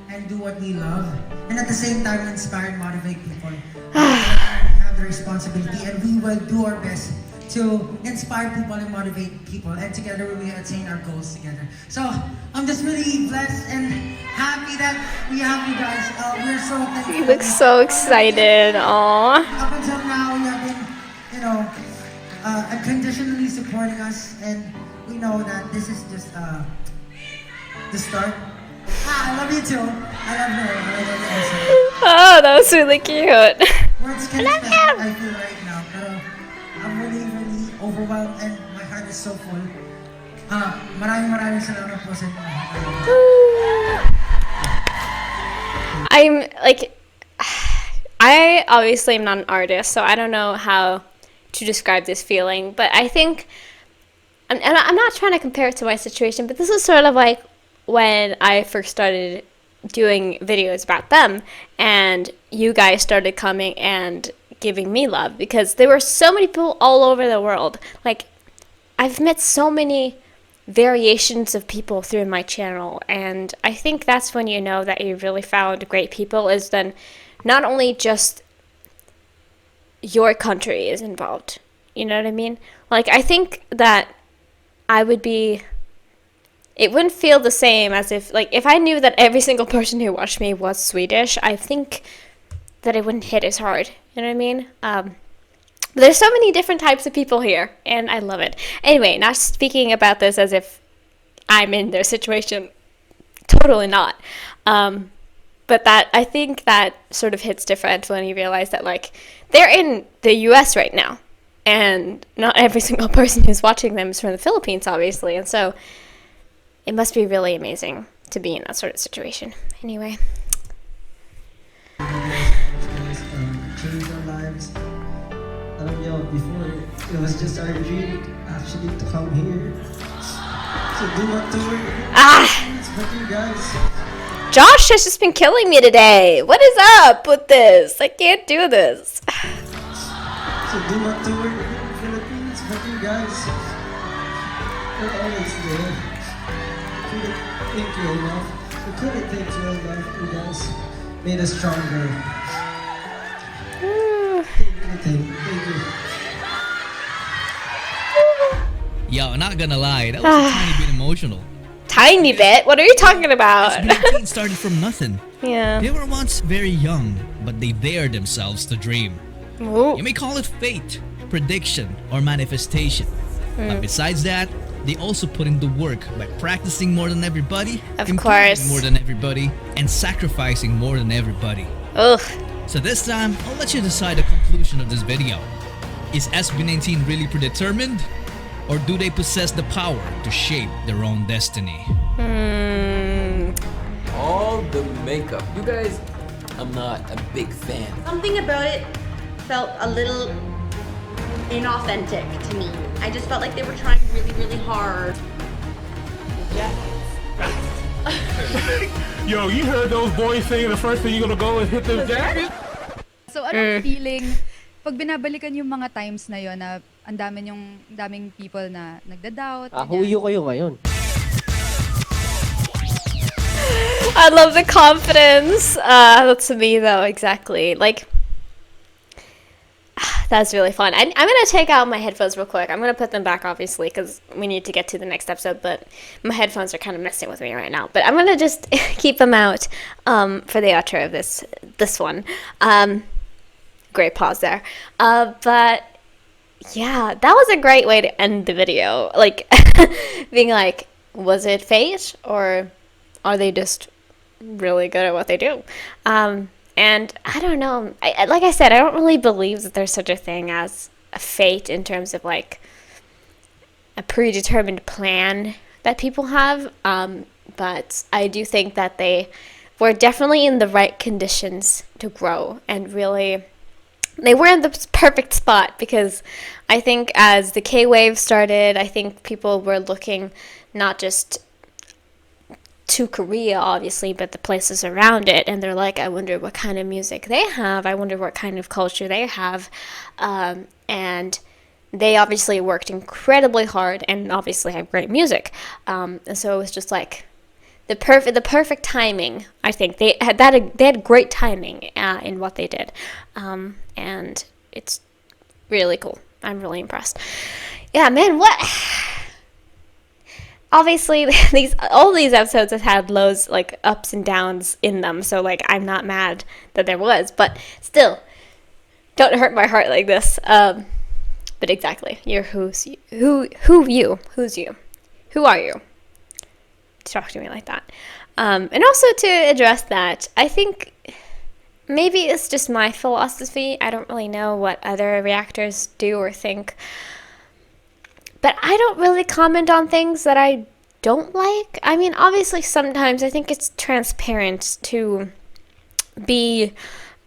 and do what we love, and at the same time inspire and motivate people. We have the responsibility, and we will do our best to inspire people and motivate people, and together we attain our goals together. So I'm just really blessed and happy that we have you guys. We're so thankful. You look so excited. Aww. Up until now, you have been, you know, unconditionally supporting us, and we know that this is just the start. I love you too. I love her. I love you also. Oh, that was really cute. Words can't express what I feel right now, pero I'm really, really overwhelmed and my heart is so full. Maraming salamat po sa inyo. I'm like, I obviously am not an artist, so I don't know how to describe this feeling, but I think, and I'm not trying to compare it to my situation, but this is sort of like when I first started doing videos about them and you guys started coming and giving me love, because there were so many people all over the world. Like, I've met so many variations of people through my channel, and I think that's when you know that you really found great people, is then not only just your country is involved, you know what I mean? Like, I think that it wouldn't feel the same as if I knew that every single person who watched me was Swedish. I think that it wouldn't hit as hard, you know what I mean? There's so many different types of people here, and I love it. Anyway, not speaking about this as if I'm in their situation. Totally not. But that, I think that sort of hits different when you realize that, like, they're in the US right now, and not every single person who's watching them is from the Philippines, obviously, and so it must be really amazing to be in that sort of situation. Anyway. Change our lives. Alam niyo, before, it was just our dream actually to come here. So do not worry. But you guys. Josh has just been killing me today. What is up with this? I can't do this. So do not worry in the Philippines, but you guys are always there. Couldn't thank you enough. We couldn't thank you enough. You guys made us stronger. Thank you. Yo, not gonna lie, that was a tiny bit emotional. Tiny bit? What are you talking about? SB19 started from nothing. Yeah. They were once very young, but they dared themselves to dream. Ooh. You may call it fate, prediction, or manifestation. But besides that, they also put in the work by practicing more than everybody, course, more than everybody, and sacrificing more than everybody. Ugh. So this time, I'll let you decide the conclusion of this video. Is SB19 really predetermined? Or do they possess the power to shape their own destiny? All the makeup. You guys, I'm not a big fan. Something about it felt a little inauthentic to me. I just felt like they were trying really, really hard. Yo, you heard those boys saying the first thing you're gonna go is hit them jackets? So, anong feeling pag binabalikan yung mga times na yon na ang daming people na nagda-doubt? Huyo kayo ngayon. I love the confidence. That's me though, exactly. Like, that's really fun. I'm gonna take out my headphones real quick. I'm gonna put them back, obviously, because we need to get to the next episode. But my headphones are kind of messing with me right now. But I'm gonna just keep them out for the outro of this one. Great pause there. But yeah, that was a great way to end the video. Like, being like, was it fate or are they just really good at what they do? And I don't know. Like I said, I don't really believe that there's such a thing as a fate in terms of like a predetermined plan that people have. But I do think that they were definitely in the right conditions to grow, and really they were in the perfect spot, because I think as the K-wave started, I think people were looking not just to Korea, obviously, but the places around it, and they're like, I wonder what kind of music they have, I wonder what kind of culture they have, and they obviously worked incredibly hard and obviously have great music, and so it was just like the perfect timing. I think they had great timing in what they did, and it's really cool. I'm really impressed. Yeah, man, what? Obviously, all these episodes have had lows, like ups and downs in them, so like I'm not mad that there was, but still, don't hurt my heart like this. But exactly, you're who's you? Who are you? Talk to me like that. And also to address that, I think maybe it's just my philosophy. I don't really know what other reactors do or think. But I don't really comment on things that I don't like. I mean, obviously, sometimes I think it's transparent to be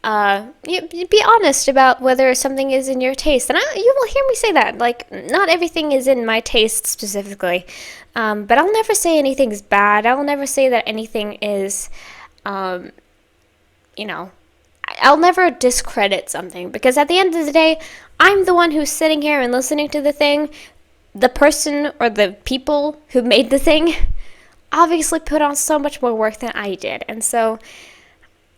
honest about whether something is in your taste. And you will hear me say that. Like, not everything is in my taste specifically. But I'll never say anything's bad. I'll never say that anything is, I'll never discredit something. Because at the end of the day, I'm the one who's sitting here and listening to the thing. The person or the people who made the thing obviously put on so much more work than I did. And so,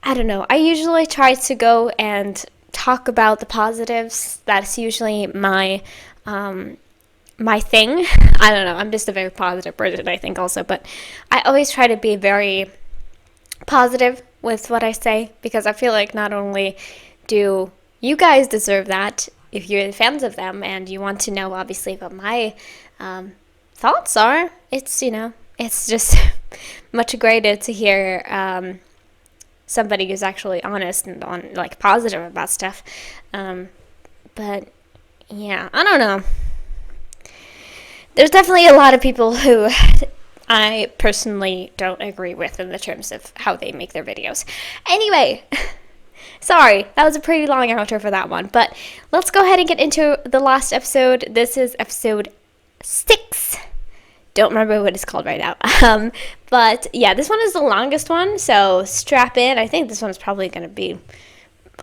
I don't know. I usually try to go and talk about the positives. That's usually my thing. I don't know. I'm just a very positive person, I think, also. But I always try to be very positive with what I say, because I feel like not only do you guys deserve that, if you're fans of them and you want to know, obviously, what my thoughts are, it's just much greater to hear somebody who's actually honest and like positive about stuff. But yeah, I don't know. There's definitely a lot of people who I personally don't agree with in the terms of how they make their videos. Anyway. Sorry, that was a pretty long outro for that one, but let's go ahead and get into the last episode. This is episode 6. Don't remember what it's called right now. But yeah, this one is the longest one, so strap in. I think this one's probably going to be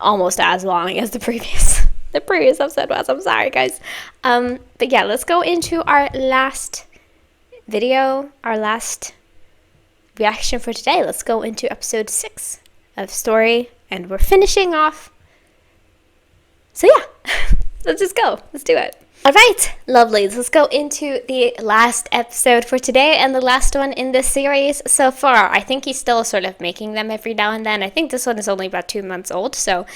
almost as long as the previous episode was. I'm sorry, guys. But yeah, let's go into our last video, our last reaction for today. Let's go into episode 6 of Story. And we're finishing off. So yeah, let's just go. Let's do it. All right, lovelies. Let's go into the last episode for today and the last one in this series so far. I think he's still sort of making them every now and then. I think this one is only about 2 months old. So,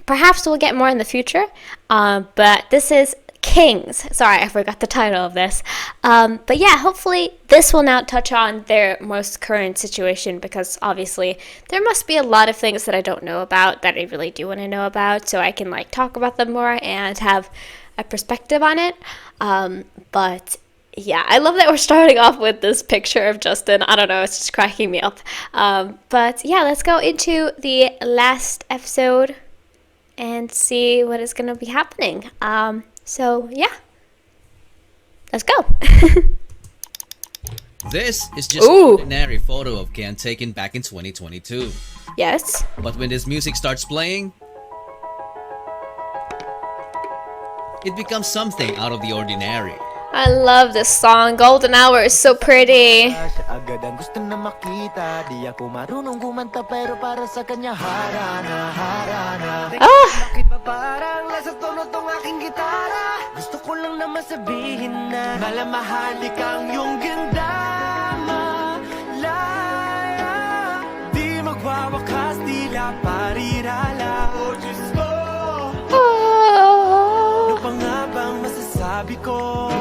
perhaps we'll get more in the future. But this is Kings. Sorry, I forgot the title of this. But yeah, hopefully this will now touch on their most current situation, because obviously there must be a lot of things that I don't know about that I really do want to know about, so I can like talk about them more and have a perspective on it. But yeah, I love that we're starting off with this picture of Justin. I don't know, it's just cracking me up. But yeah, let's go into the last episode and see what is going to be happening. So yeah, let's go. This is just an ordinary photo of Ken taken back in 2022. Yes. But when this music starts playing, it becomes something out of the ordinary. I love this song. Golden Hour is so pretty. Agad ang gusto na makita. Di ako marunong kumanta pero para sa kanya harana. Bakit ba parang nasa tono tong aking gitara? Gusto ko lang naman sabihin na malamahali kang yung ganda. Malaya, di magwawakas, tila parirala. Oh, Diyos ko, ano pa nga bang masasabi ko?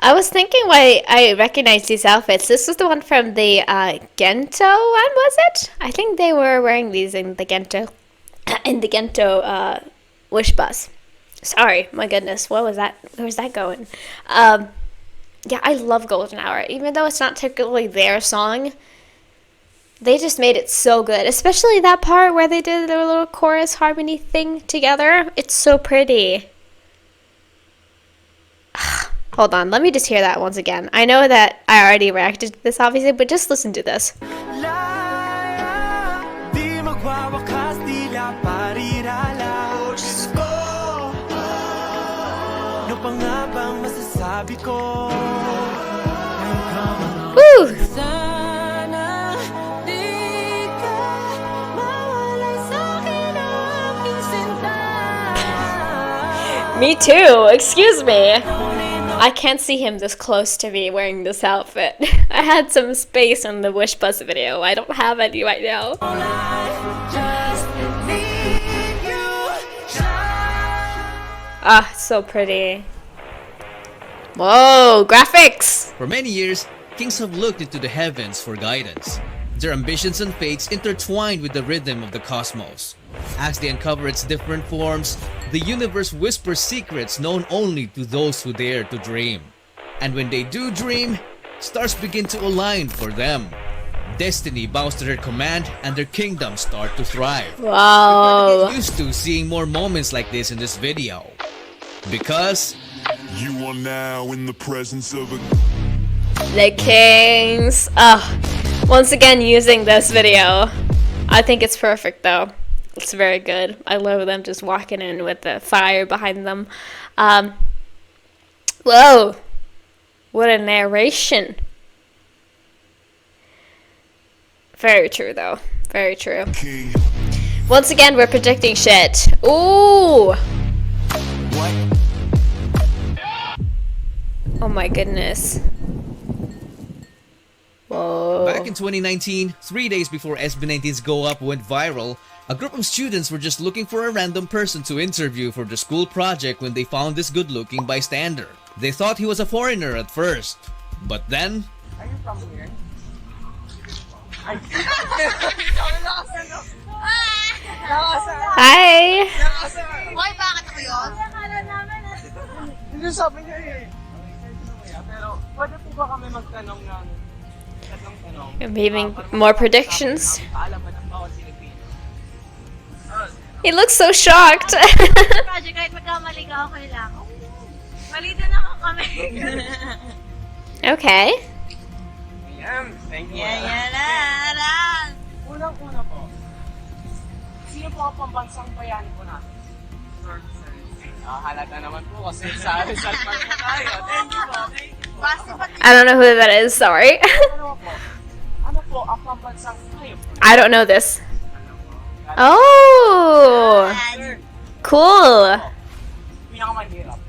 I was thinking why I recognize these outfits. This was the one from the Gento one, was it? I think they were wearing these in the Gento wish bus. Sorry, my goodness, what was that? Where was that going? Yeah, I love Golden Hour. Even though it's not typically their song, they just made it so good. Especially that part where they did their little chorus harmony thing together. It's so pretty. Hold on, let me just hear that once again. I know that I already reacted to this, obviously, but just listen to this. Woo! Me too, excuse me. I can't see him this close to me wearing this outfit. I had some space on the Wish Bus video. I don't have any right now. Ah, so pretty. Whoa, graphics! For many years, kings have looked into the heavens for guidance. Their ambitions and fates intertwined with the rhythm of the cosmos. As they uncover its different forms, the universe whispers secrets known only to those who dare to dream. And when they do dream, stars begin to align for them. Destiny bows to their command and their kingdoms start to thrive. Wow. We're used to seeing more moments like this in this video. Because you are now in the presence of a the kings. Once again using this video. I think it's perfect though. It's very good. I love them just walking in with the fire behind them. Whoa. What a narration. Very true though. Very true. Once again, we're predicting shit. Ooh. Oh my goodness. Whoa. Back in 2019, 3 days before SB19's Go Up went viral, a group of students were just looking for a random person to interview for the school project when they found this good-looking bystander. They thought he was a foreigner at first, but then... Are you from here? Hi! Hoy, bakit ako yun? Hindi sabi niya eh. Pero pwede po ba kami magtanong ng tanong? Maybe more predictions. He looks so shocked. Project, kahit magkamali ka, okay lang. Malito naman kami. Okay. Thank you. Yan. Unang-una po, sino po ang pambansang bayani po natin? Halata naman po kasi sa Rizal Park po tayo. Thank you po. I don't know who that is, sorry. Ano po ang pambansang trip? I don't know this. Oh! Cool! Pinakamahirap.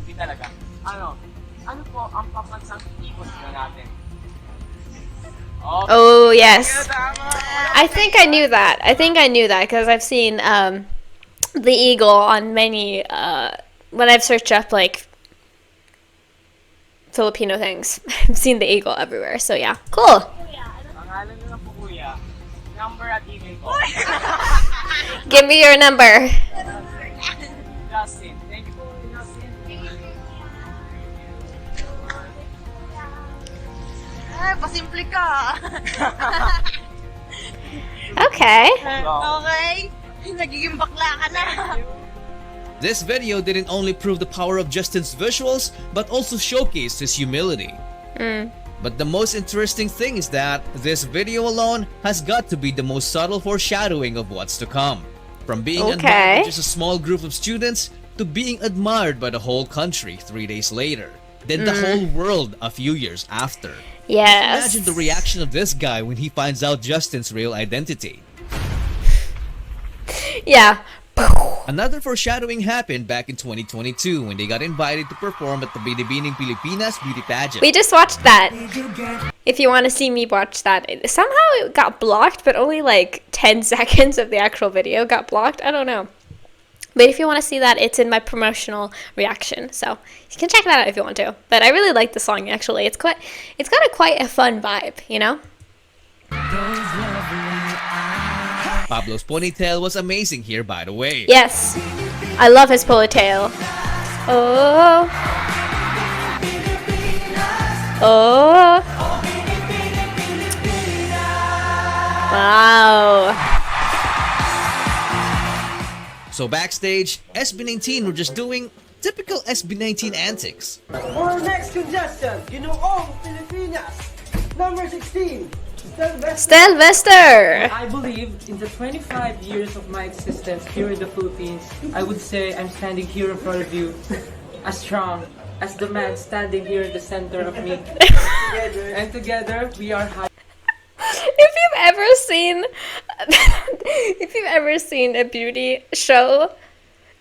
Hindi talaga. Ano po ang pambansang ikot po natin? Oh, yes. I think I knew that. Because I've seen the eagle on many, when I've searched up like Filipino things. I've seen the eagle everywhere, so yeah. Cool. Pangalan nyo na po kuya. Number at email ko. Give me your number. Justin. Thank you po, Justin. Ay, pasimple ka. Okay. Okay? Nagiging bakla ka na. This video didn't only prove the power of Justin's visuals, but also showcased his humility. But the most interesting thing is that this video alone has got to be the most subtle foreshadowing of what's to come. From being admired by just a small group of students to being admired by the whole country 3 days later, then the whole world a few years after. Yes. Imagine the reaction of this guy when he finds out Justin's real identity. Yeah. Another foreshadowing happened back in 2022 when they got invited to perform at the Binibining Pilipinas beauty pageant. We just watched that. If you want to see me watch that, somehow it got blocked, but only like 10 seconds of the actual video got blocked. I don't know. But if you want to see that, it's in my promotional reaction, so you can check that out if you want to. But I really like the song actually. It's got quite a fun vibe, you know. Pablo's ponytail was amazing here, by the way. Yes, I love his ponytail. Oh, oh, wow. So backstage, SB19 were just doing typical SB19 antics. For our next contestant, Ginoong Pilipinas, number 16, Stelvester. I believe in the 25 years of my existence here in the Philippines, I would say I'm standing here in front of you, as strong as the man standing here in the center of me. And together, we are high. If you've ever seen a beauty show,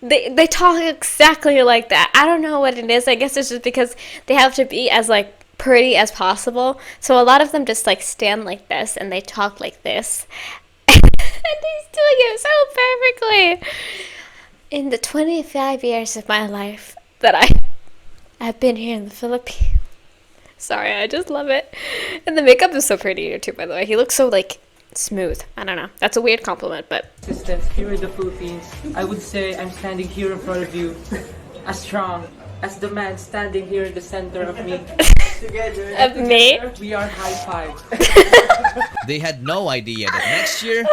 they talk exactly like that. I don't know what it is. I guess it's just because they have to be as like pretty as possible. So a lot of them just like stand like this and they talk like this. And he's doing it so perfectly. In the 25 years of my life that I've been here in the Philippines. Sorry, I just love it. And the makeup is so pretty here too, by the way. He looks so like smooth. I don't know. That's a weird compliment, but Existence here in the Philippines, I would say I'm standing here in front of you, as strong as the man standing here in the center of me. Of me? We are high five. They had no idea that next year,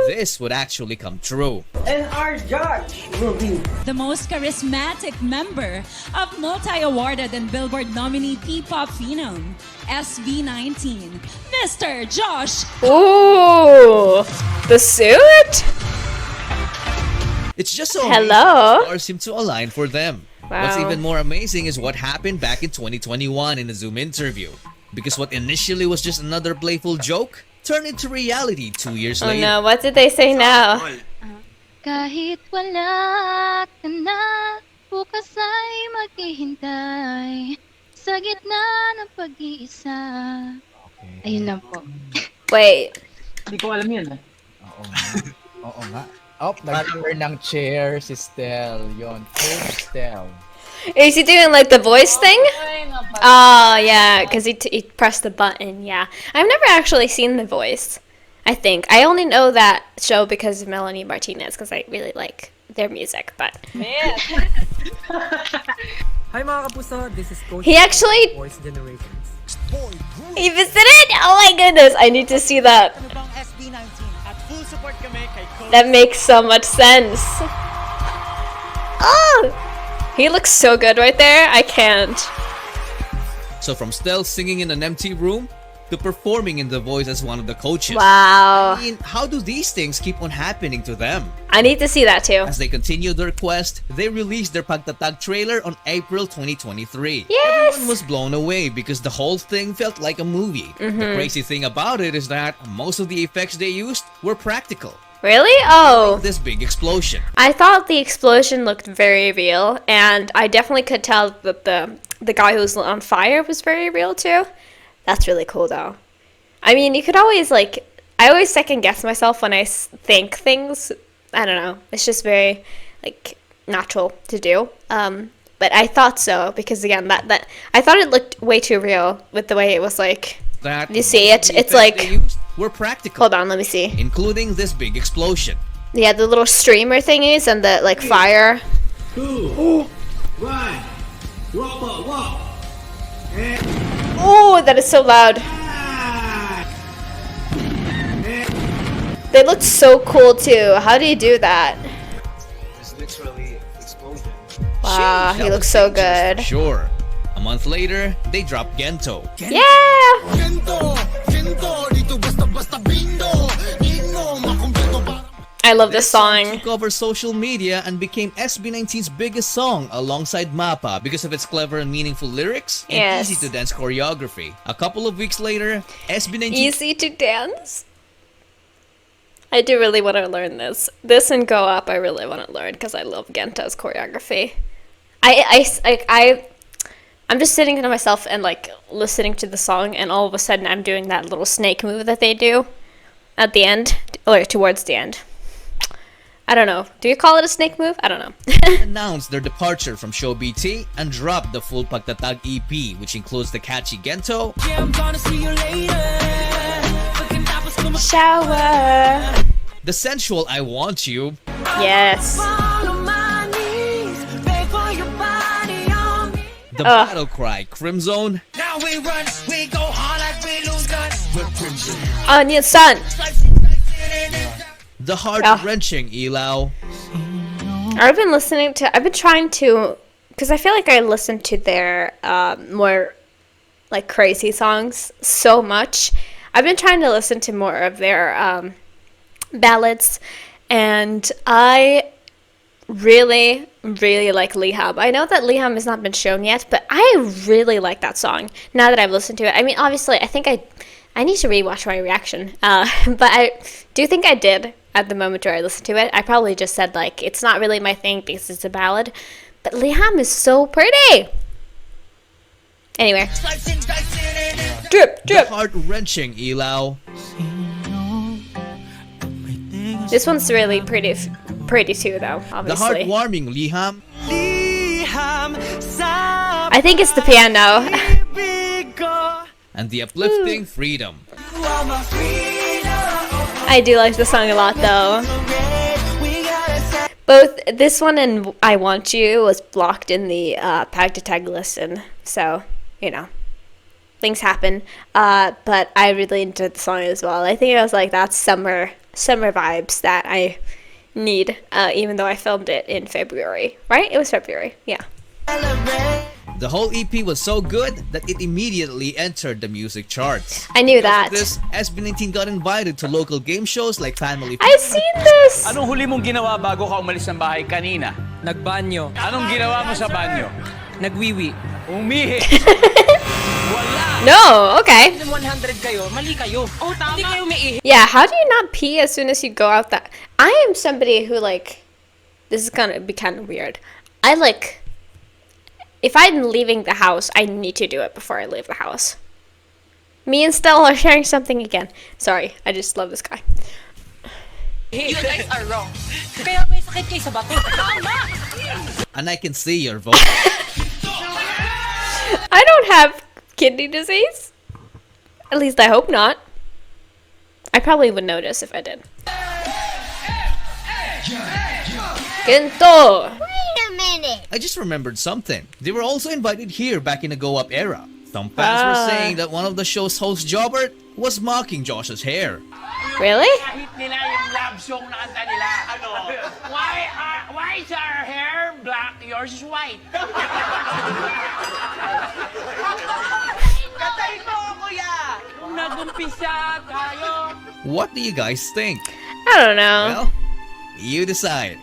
this would actually come true. and our judge will be the most charismatic member of multi-awarded and Billboard nominee P-pop phenom, SB19, Mr. Josh. ooh, the suit? It's just so Hello? amazing stars seem to align for them. What's Wow. even more amazing is what happened back in 2021 in a Zoom interview. Because what initially was just another playful joke turned into reality 2 years Oh later. no, what did they say now? Kahit wala ka na, bukas ay maghihintay sa gitna ng pag-iisa. Ayun lang po. Wait. Hindi ko alam yan. Oo nga. Oh, nag-turn ng chair si Stel. Yon, full Stel. Is he doing like the voice thing? Oh yeah, because he pressed the button. Yeah, I've never actually seen The Voice. I think I only know that show because of Melanie Martinez because I really like their music. But Hi mga kapuso, this is Coach He actually- Voice Generations. he visited. Oh my goodness, I need to see that. That makes so much sense. Oh, he looks so good right there. I can't. So from Stel singing in an empty room to performing in The Voice as one of the coaches. Wow. I mean, how do these things keep on happening to them? I need to see that too. As they continue their quest, they released their Pagtatag trailer on April 2023. Yes! Everyone was blown away because the whole thing felt like a movie. The crazy thing about it is that most of the effects they used were practical. Really? Oh. This big explosion. I thought the explosion looked very real, and I definitely could tell that the guy who's on fire was very real too. That's really cool though. I mean, you could always I always second guess myself when I think things. I don't know. It's just very natural to do. But I thought so because again, that I thought it looked way too real with the way it was like. That You see it? the It's effects they like. used were practical. Hold on, let me see. Including this big explosion. Yeah, the little streamer thingies and the fire. 2, 1, walk. Oh, that is so loud. They look so cool too. How do you do that? It's literally explosion. Wow, he That looks was so dangerous good. for sure. A month later, they dropped Gento. Yeah! I love this song. Took over social media and became SB19's biggest song alongside Mappa because of its clever and meaningful lyrics and Yes. easy to dance choreography. A couple of weeks later, SB19 Easy to dance. I do really want to learn this. This and Go Up, I really want to learn because I love Gento's choreography. I'm just sitting to myself and like listening to the song, and all of a sudden I'm doing that little snake move that they do at the end, or towards the end. I don't know. Do you call it a snake move? I don't know. announced their departure from Show BT and dropped the full Pagtatag EP, which includes the catchy Gento, Shower, the sensual I Want You, yes, the battle cry Crimzone, Now we run, we go hard like we lose guns. We're crimson. Onion Sun. the heart-wrenching Ilaw, I've been trying to, because I feel like I listen to their more like crazy songs so much. I've been trying to listen to more of their ballads, and I really, really like Liham. I know that Liham has not been shown yet, but I really like that song now that I've listened to it. I mean, obviously, I think I need to rewatch my reaction, but I do think I did at the moment where I listened to it. I probably just said, like, it's not really my thing because it's a ballad, but Liham is so pretty. Anyway. Drip, the drip. heart-wrenching Ilaw, This one's really pretty too, though, the obviously. heartwarming Liham, I think it's the piano. and the uplifting Freedom. I do like the song a lot, though. Both this one and I Want You was blocked in the Pagtatag listen, so, you know, things happen. But I really enjoyed the song as well. I think it was like that summer vibes that I need, even though I filmed it in February, right? It was February, yeah. The whole EP was so good that it immediately entered the music charts. I knew Because of that. this, SB19 got invited to local game shows like Family I've seen this! Anong huli mong ginawa bago ka umalis ng bahay kanina? Nagbanyo. Anong ginawa mo sa banyo? Nagwiwi. Umihi. No, okay. 100 kayo, mali kayo. Oh, tama. Hindi kayo umiihi. Yeah, how do you not pee as soon as you go out that? I am somebody who, like, this is gonna be kind of weird. I, like, if I'm leaving the house, I need to do it before I leave the house. Me and Stella are sharing something again. Sorry, I just love this guy. You guys are wrong. Kaya may sakit kayo sa bato. Tama! And I can see your vote. I don't have kidney disease. At least I hope not. I probably would notice if I did. Gento! Wait a minute. I just remembered something. They were also invited here back in the Go Up era. Some fans were saying that one of the show's host, Jobert, was mocking Josh's hair. Really? Kahit nila yung love song na kanta nila. Ano? Why is our hair black? Yours is white. Katayin mo, kuya! Kung nag-umpisa tayo. What do you guys think? I don't know. Well, you decide.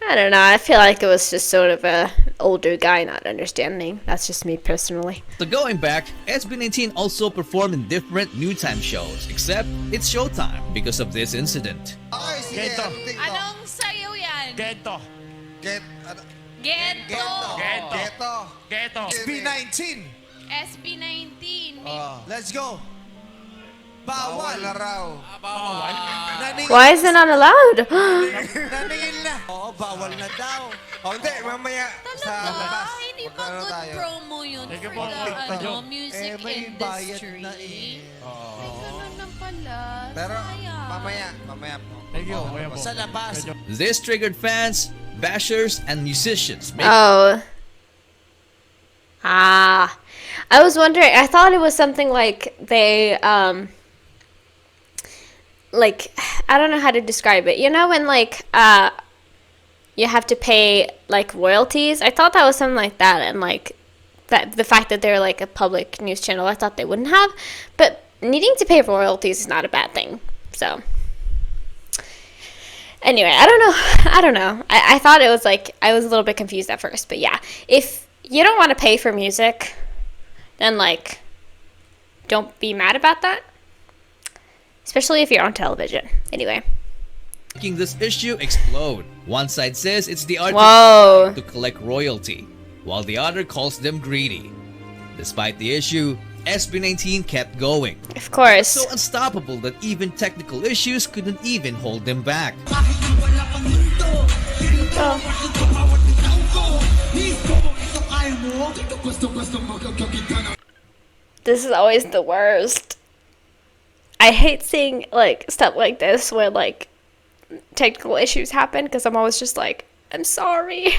I don't know. I feel like it was just sort of a older guy not understanding. That's just me personally. So going back, SB19 also performed in different new time shows, except it's showtime because of this incident. Gento. Anong sayo yan? Gento. Ghetto. Gento. SB19. SB19. Let's go. Bawal na raw. Bawal. Why is it not allowed? Naningil na. Oo, bawal na daw. O hindi, mamaya sa labas. Hindi ba good promo yun for the music industry? Ganun na pala. Pero mamaya po. Thank you. Sa labas. This triggered fans, bashers, and musicians. Oh. Ah. I was wondering. I thought it was something like they, like, I don't know how to describe it. You know when like you have to pay like royalties? I thought that was something like that, and like that the fact that they're like a public news channel, I thought they wouldn't have, but needing to pay royalties is not a bad thing. So anyway, I don't know. I thought it was like, I was a little bit confused at first, but yeah, if you don't want to pay for music, then like don't be mad about that, especially if you're on television. Anyway, Making this issue explode. One side says it's the artist Whoa. to collect royalty, while the other calls them greedy. Despite the issue, SB19 kept going. Of course. So unstoppable that even technical issues couldn't even hold them back. This is always the worst. I hate seeing like stuff like this where like technical issues happen, because I'm always just like, I'm sorry.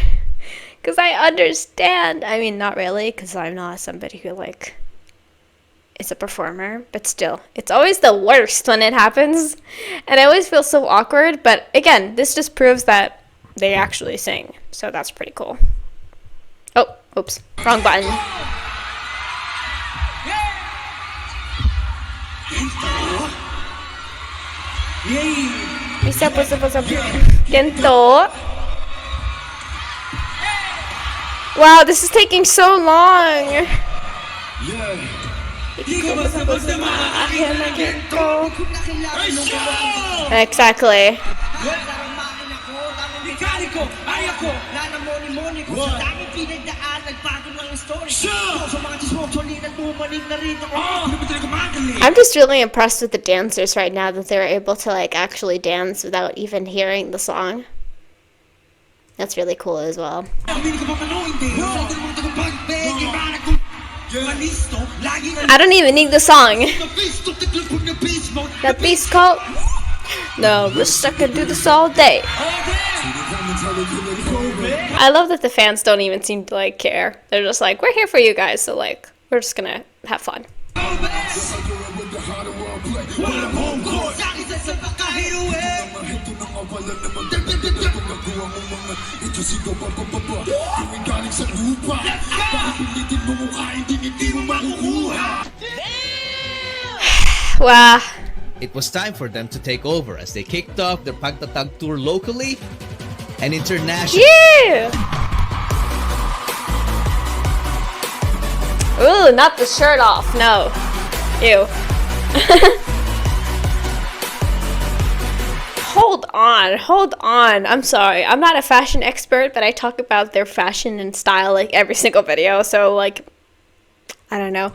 Because I understand. I mean, not really, because I'm not somebody who like is a performer, but still, it's always the worst when it happens, and I always feel so awkward. But again, this just proves that they actually sing, so that's pretty cool. Oh, oops, wrong button. What's up, what's up, what's up? Kento. Wow, this is taking so long. Exactly. I'm just really impressed with the dancers right now, that they're able to like actually dance without even hearing the song. That's really cool as well. I don't even need the song. That beast called. No, we're stuck and do this all day. I love that the fans don't even seem to like care. They're just like, we're here for you guys, so like, we're just gonna have fun. Wow. It was time for them to take over as they kicked off their pagtatag tour locally and internationally. Yeah! Ooh, not the shirt off. No. Ew. Hold on. I'm sorry. I'm not a fashion expert, but I talk about their fashion and style like every single video, so like, I don't know.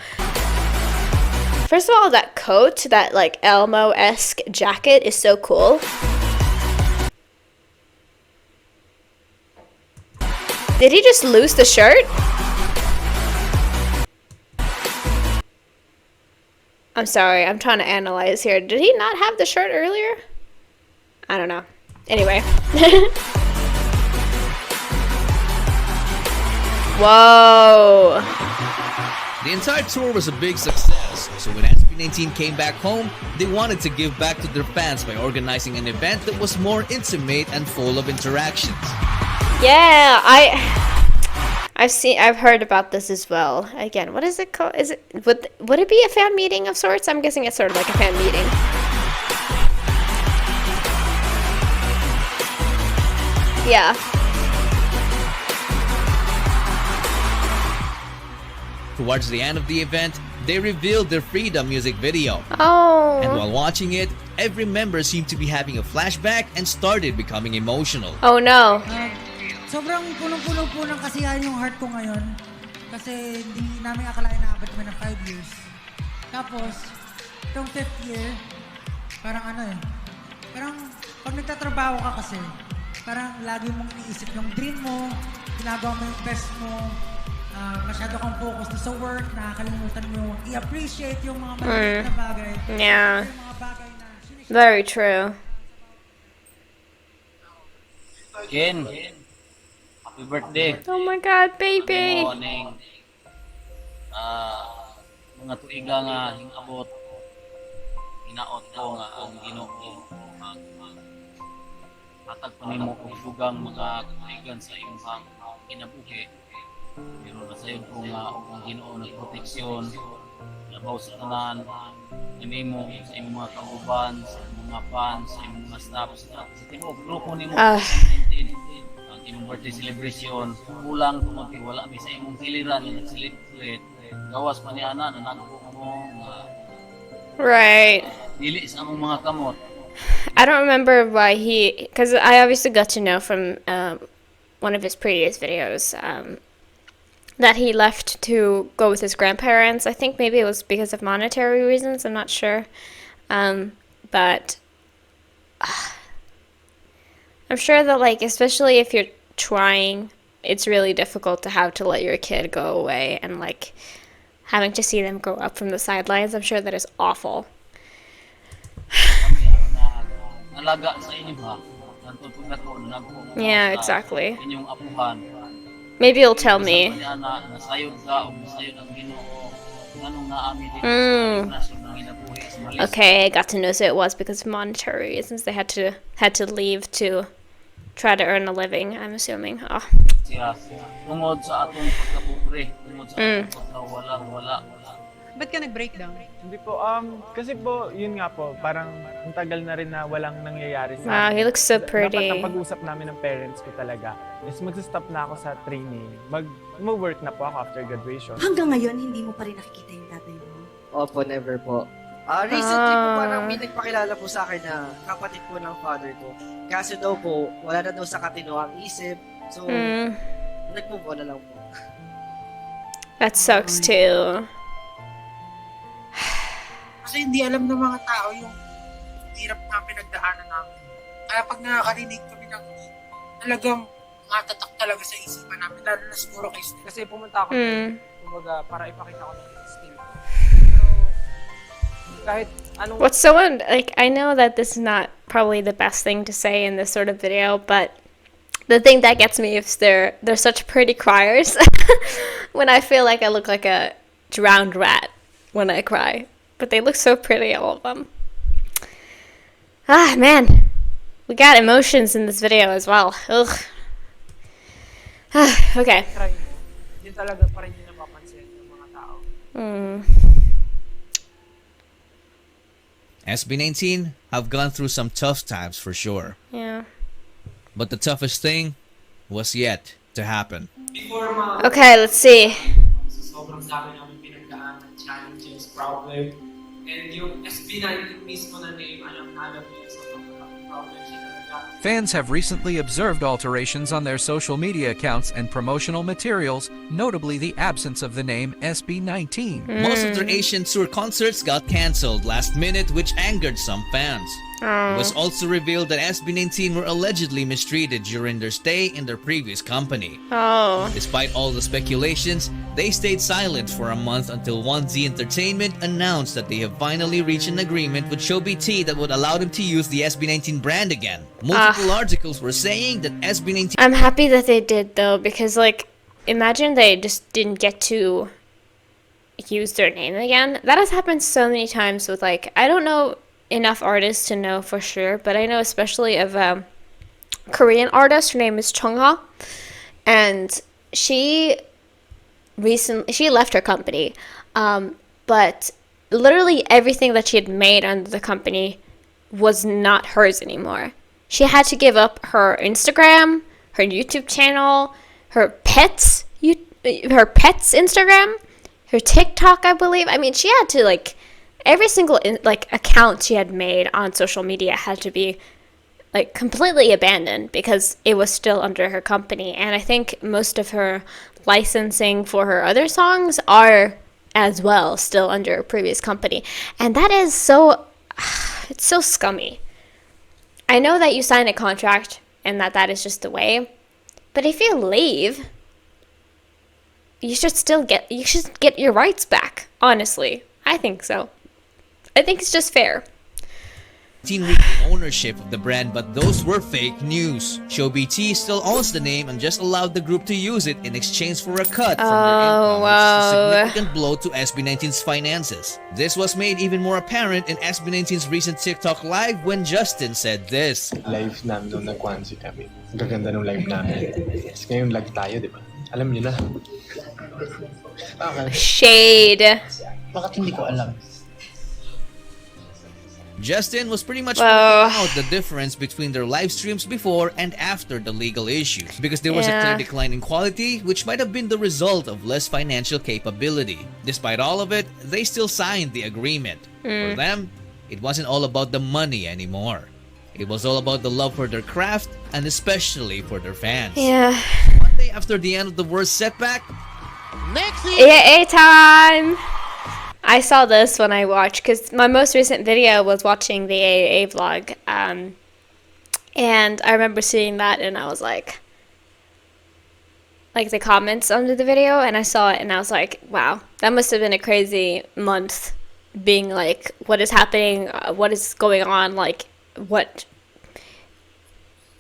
First of all, that coat, that like Elmo-esque jacket is so cool. Did he just lose the shirt? I'm sorry, I'm trying to analyze here. Did he not have the shirt earlier? I don't know. Anyway. Whoa. The entire tour was a big success, so when SB19 came back home, they wanted to give back to their fans by organizing an event that was more intimate and full of interactions. Yeah, I've heard about this as well. Again, what is it called? Would it be a fan meeting of sorts? I'm guessing it's sort of like a fan meeting. Yeah. Towards the end of the event, they revealed their Freedom music video. Oh. And while watching it, every member seemed to be having a flashback and started becoming emotional. Oh no. Sobrang punong-puno po ng kasiyahan yung heart ko ngayon. Kasi hindi namin akalain na abot kami ng 5 years. Tapos, itong 5th year, parang parang pag nagtatrabaho ka kasi, parang lagi mong iniisip yung dream mo, ginagawa mo yung best mo, masyado kang focus sa work, nakakalimutan mo i-appreciate yung mga maliit na bagay. Yeah. Very true. Ken, happy birthday. Oh my God, baby. Good morning. Mga tuiga nga hingabot. hinaot ko nga ang Ginoo hatag pa nimo og dugang mga kaigan sa imong kinabuhi. Pero nasayod ko nga og ang Ginoo nagproteksyon labaw sa tanan nimo sa imong mga kauban, sa imong mga fans, sa imong mga staff sa tibuok grupo nimo. Ang imong birthday celebration kulang kumonti wala mi sa imong giliran nga nag-celebrate gawas pa ni ana na nagko mo nga Right. dili sa among mga kamot. I don't remember why because I obviously got to know from one of his previous videos that he left to go with his grandparents. I think maybe it was because of monetary reasons, I'm not sure. But I'm sure that, like, especially if you're trying, it's really difficult to have to let your kid go away and, like, having to see them grow up from the sidelines. I'm sure that is awful. Nalaga sa inyo ba? Nantod pag nato nagko. Yeah, exactly. Inyong apuhan. Maybe you'll tell me. Nasayod ka o nasayod ang Ginoo. Nganong naami dito Mm. sa nasyon ng inabuhi sa Malaysia. Okay, I got to know. So it was because of monetary reasons. They had to leave to try to earn a living, I'm assuming. Oh. Siya tungod sa atong pagkapobre, tungod sa atong pagkawala. Ba't ka nag-breakdown? Hindi po, kasi po, yun nga po, parang ang tagal na rin na walang nangyayari sa Wow, he looks so Dapat pretty. ang pag-usap namin ng parents ko talaga is mag-stop na ako sa training. Mag-work na po ako after graduation. Hanggang ngayon, hindi mo pa rin nakikita yung tatay mo? Opo, never po. Recently po parang may nagpakilala po sa akin na kapatid po ng father ko. Kasi daw po, wala na daw sa katino ang isip. So, nag-move on na lang po. That sucks too. Kasi hindi alam ng mga tao yung hirap na pinagdaanan namin. Kaya pag nakakarinig kami ng talagang matatak talaga sa isipan namin, lalo na siguro kay Steve. Kasi pumunta ako kumbaga para ipakita ko ng skill ko. Pero kahit anong... What's so like, I know that this is not probably the best thing to say in this sort of video, but the thing that gets me is they're such pretty criers. When I feel like I look like a drowned rat when I cry. But they look so pretty, all of them. Ah, man. We got emotions in this video as well. Ugh. Okay. Yun talaga pa rin yung napapansin ng mga tao. SB19 have gone through some tough times for sure. Yeah. But the toughest thing was yet to happen. Okay, let's see. Sobrang dami namin pinagdaanan, challenges, problem. And yung SB19 mismo na name, alam niya sa mga problems siya talaga. Fans have recently observed alterations on their social media accounts and promotional materials, notably the absence of the name SB19. Most of their Asian tour concerts got cancelled last minute, which angered some fans. It was also revealed that SB19 were allegedly mistreated during their stay in their previous company. Despite all the speculations, they stayed silent for a month until 1Z Entertainment announced that they have finally reached an agreement with ShowBT that would allow them to use the SB19 brand again. Multiple articles were saying that SB19... I'm happy that they did, though, because, like, imagine they just didn't get to use their name again. That has happened so many times with, like, I don't know enough artists to know for sure, but I know especially of a Korean artist. Her name is Chungha, and she left her company, but literally everything that she had made under the company was not hers anymore. She had to give up her Instagram, her YouTube channel, her pet's Instagram, her TikTok, I believe. I mean, she had to, like, every single account she had made on social media had to be, like, completely abandoned because it was still under her company. And I think most of her licensing for her other songs are as well still under her previous company. And that is so, it's so scummy. I know that you sign a contract and that is just the way, but if you leave, you should get your rights back, honestly. I think so. I think it's just fair. Teen regained ownership of the brand, but those were fake news. ShowBT still owns the name and just allowed the group to use it in exchange for a cut from their income, which is a significant blow to SB19's finances. This was made even more apparent in SB19's recent TikTok live when Justin said this. Live namin nung nag-Kwanzi kami. Gaganda nung live namin. Tapos ngayon live tayo, di ba? Alam niyo na. Shade. Bakit hindi ko alam? Justin was pretty much pointing out the difference between their live streams before and after the legal issues, because there was a clear decline in quality, which might have been the result of less financial capability. Despite all of it, they still signed the agreement. For them, it wasn't all about the money anymore. It was all about the love for their craft and especially for their fans. Yeah. One day after the end of the worst setback, AA time! I saw this when I watched, because my most recent video was watching the AAA vlog, and I remember seeing that and I was like the comments under the video, and I saw it and I was like, wow, that must have been a crazy month, being like, what is happening, what is going on, like, what,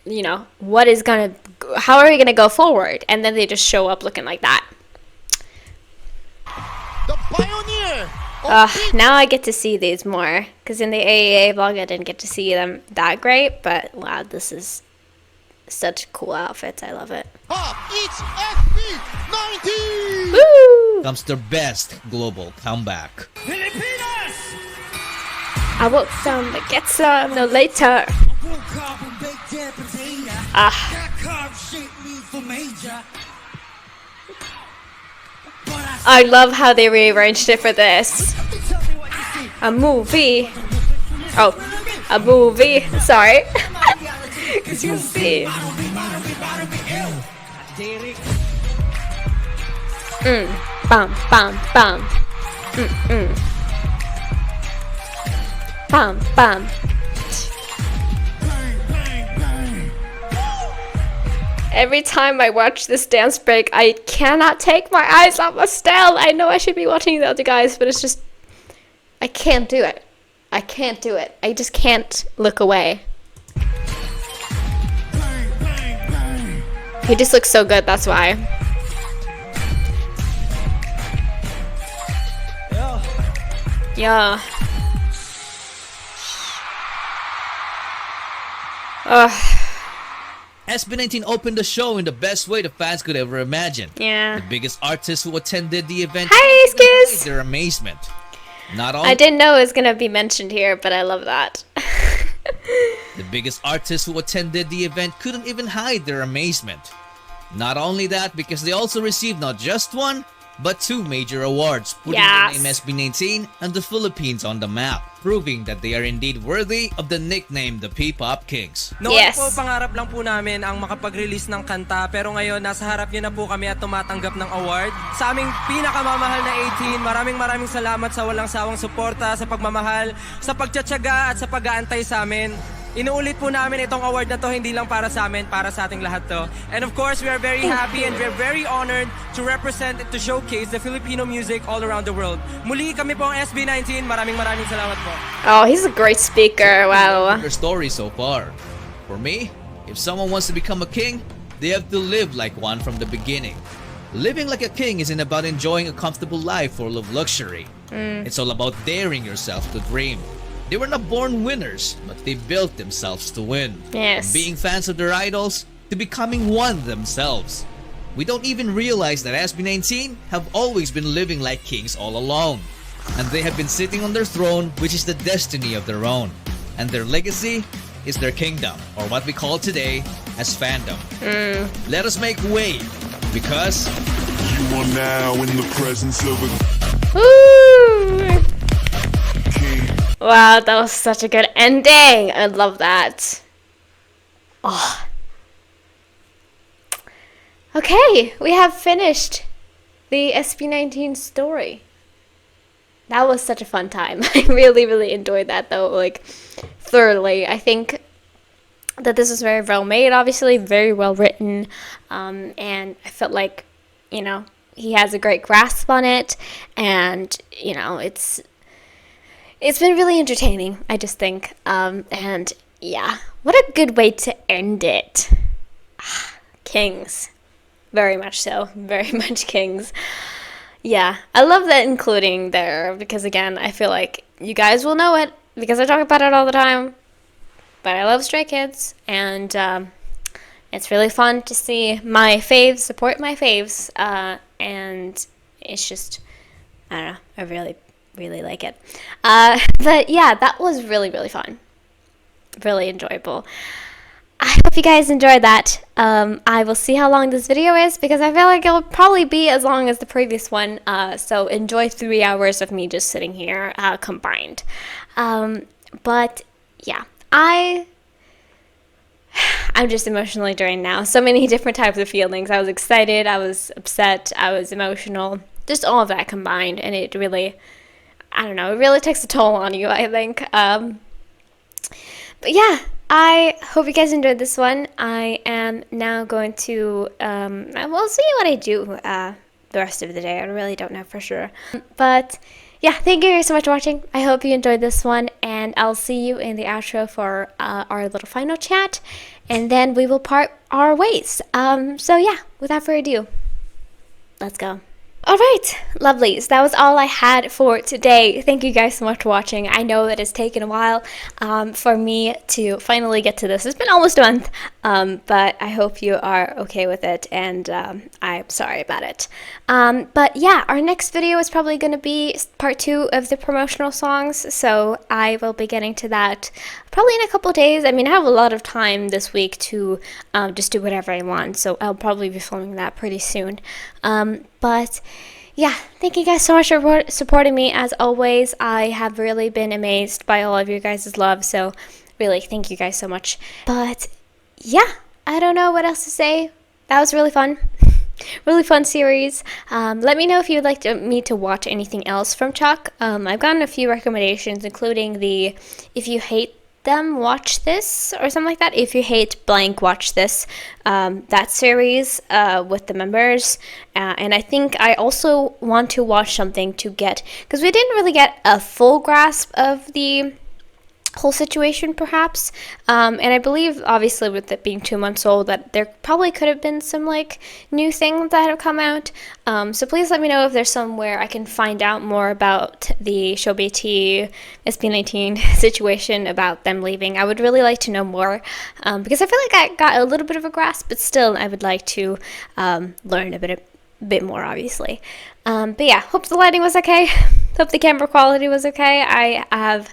you know, how are we gonna go forward? And then they just show up looking like that. The pioneer! Now I get to see these more, because in the AAA vlog I didn't get to see them that great, but wow, this is such cool outfits. I love it. It's SB19! Woo! comes their best global comeback. I woke some to get some no later. I love how they rearranged it for this. A movie. Oh, a movie. Sorry. As you can see. Bam, bam, bam. Bam, bam. Every time I watch this dance break, I cannot take my eyes off Estelle. I know I should be watching the other guys, but it's just, I can't do it. I can't do it. I just can't look away. He just looks so good, that's why. Yeah. SB19 opened the show in the best way the fans could ever imagine. Yeah. The biggest artists who attended the event Skizz! their amazement. Not all I didn't know it was gonna be mentioned here, but I love that. The biggest artists who attended the event couldn't even hide their amazement. Not only that, because they also received not just one, but two major awards, putting the name SB19 and the Philippines on the map, proving that they are indeed worthy of the nickname the P-Pop Kings. Noon po, pangarap lang po namin ang makapag-release ng kanta, pero ngayon nasa harap niyo na po kami at tumatanggap ng award. Sa aming pinakamamahal na 18, maraming salamat sa walang sawang suporta, sa pagmamahal, sa pagtsatsaga at sa pag-aantay sa amin. Inuulit po namin itong award na to hindi lang para sa amin, para sa ating lahat to. And of course, we are very happy and we're very honored to represent and to showcase the Filipino music all around the world. Muli kami po ang SB19. Maraming salamat po. Oh, he's a great speaker. Wow. Their story so far. For me, if someone wants to become a king, they have to live like one from the beginning. Living like a king isn't about enjoying a comfortable life full of luxury. It's all about daring yourself to dream. They were not born winners, but they built themselves to win. Yes. From being fans of their idols to becoming one themselves. We don't even realize that SB19 have always been living like kings all along. And they have been sitting on their throne, which is the destiny of their own. And their legacy is their kingdom, or what we call today as fandom. Let us make way, because you are now in the presence of a Woo! Wow, that was such a good ending. I love that. Oh. Okay, we have finished the SB19 story. That was such a fun time. I really enjoyed that though, like thoroughly. I think that this was very well made, obviously, very well written, and I felt like, you know, he has a great grasp on it, and you know, it's been really entertaining, I just think. And yeah, what a good way to end it. Kings. Very much so. Very much Kings. Yeah, I love that including there because, again, I feel like you guys will know it because I talk about it all the time. But I love Stray Kids, and it's really fun to see my faves support my faves. And it's just, I don't know, I really, really like it. But yeah, that was really, really fun. Really enjoyable. I hope you guys enjoyed that. I will see how long this video is because I feel like it'll probably be as long as the previous one. So enjoy 3 hours of me just sitting here combined. But yeah, I'm just emotionally drained now. So many different types of feelings. I was excited, I was upset, I was emotional. Just all of that combined. And it really, I don't know, it really takes a toll on you, I think. But yeah, I hope you guys enjoyed this one. I am now going to, we'll see what I do the rest of the day. I really don't know for sure. But yeah, thank you guys so much for watching. I hope you enjoyed this one, and I'll see you in the outro for our little final chat, and then we will part our ways. So yeah, without further ado, let's go. Alright, lovely. So that was all I had for today. Thank you guys so much for watching. I know that it's taken a while for me to finally get to this. It's been almost a month, but I hope you are okay with it, and I'm sorry about it. But yeah, our next video is probably going to be part 2 of the promotional songs, so I will be getting to that probably in a couple days. I mean, I have a lot of time this week to just do whatever I want, so I'll probably be filming that pretty soon. But yeah, thank you guys so much for supporting me as always. I have really been amazed by all of your guys' love, so really thank you guys so much. But yeah, I don't know what else to say. That was really fun. Really fun series. Let me know if you'd like me to watch anything else from Chuck. I've gotten a few recommendations, including the If You Hate Them, Watch This, or something like that. If You Hate Blank, Watch This. That series with the members. And I think I also want to watch something to get, because we didn't really get a full grasp of the whole situation perhaps, and I believe obviously with it being 2 months old that there probably could have been some like new things that have come out, so please let me know if there's somewhere I can find out more about the SB19 situation, about them leaving. I would really like to know more, because I feel like I got a little bit of a grasp, but still I would like to learn a bit more, obviously. But yeah, hope the lighting was okay. Hope the camera quality was okay. I have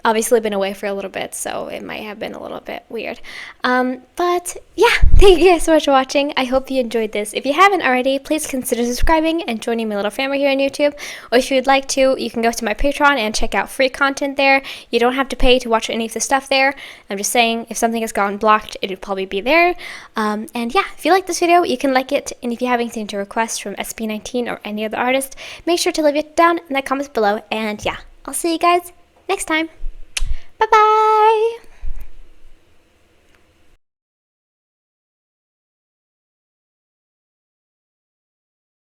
obviously been away for a little bit, so it might have been a little bit weird. But yeah, thank you guys so much for watching. I hope you enjoyed this. If you haven't already, please consider subscribing and joining my little family here on YouTube. Or if you would like to, you can go to my Patreon and check out free content there. You don't have to pay to watch any of the stuff there. I'm just saying, if something has gotten blocked, it would probably be there. And yeah, if you like this video, you can like it. And if you have anything to request from SB19 or any other artist, make sure to leave it down in the comments below. And yeah, I'll see you guys next time. Bye bye.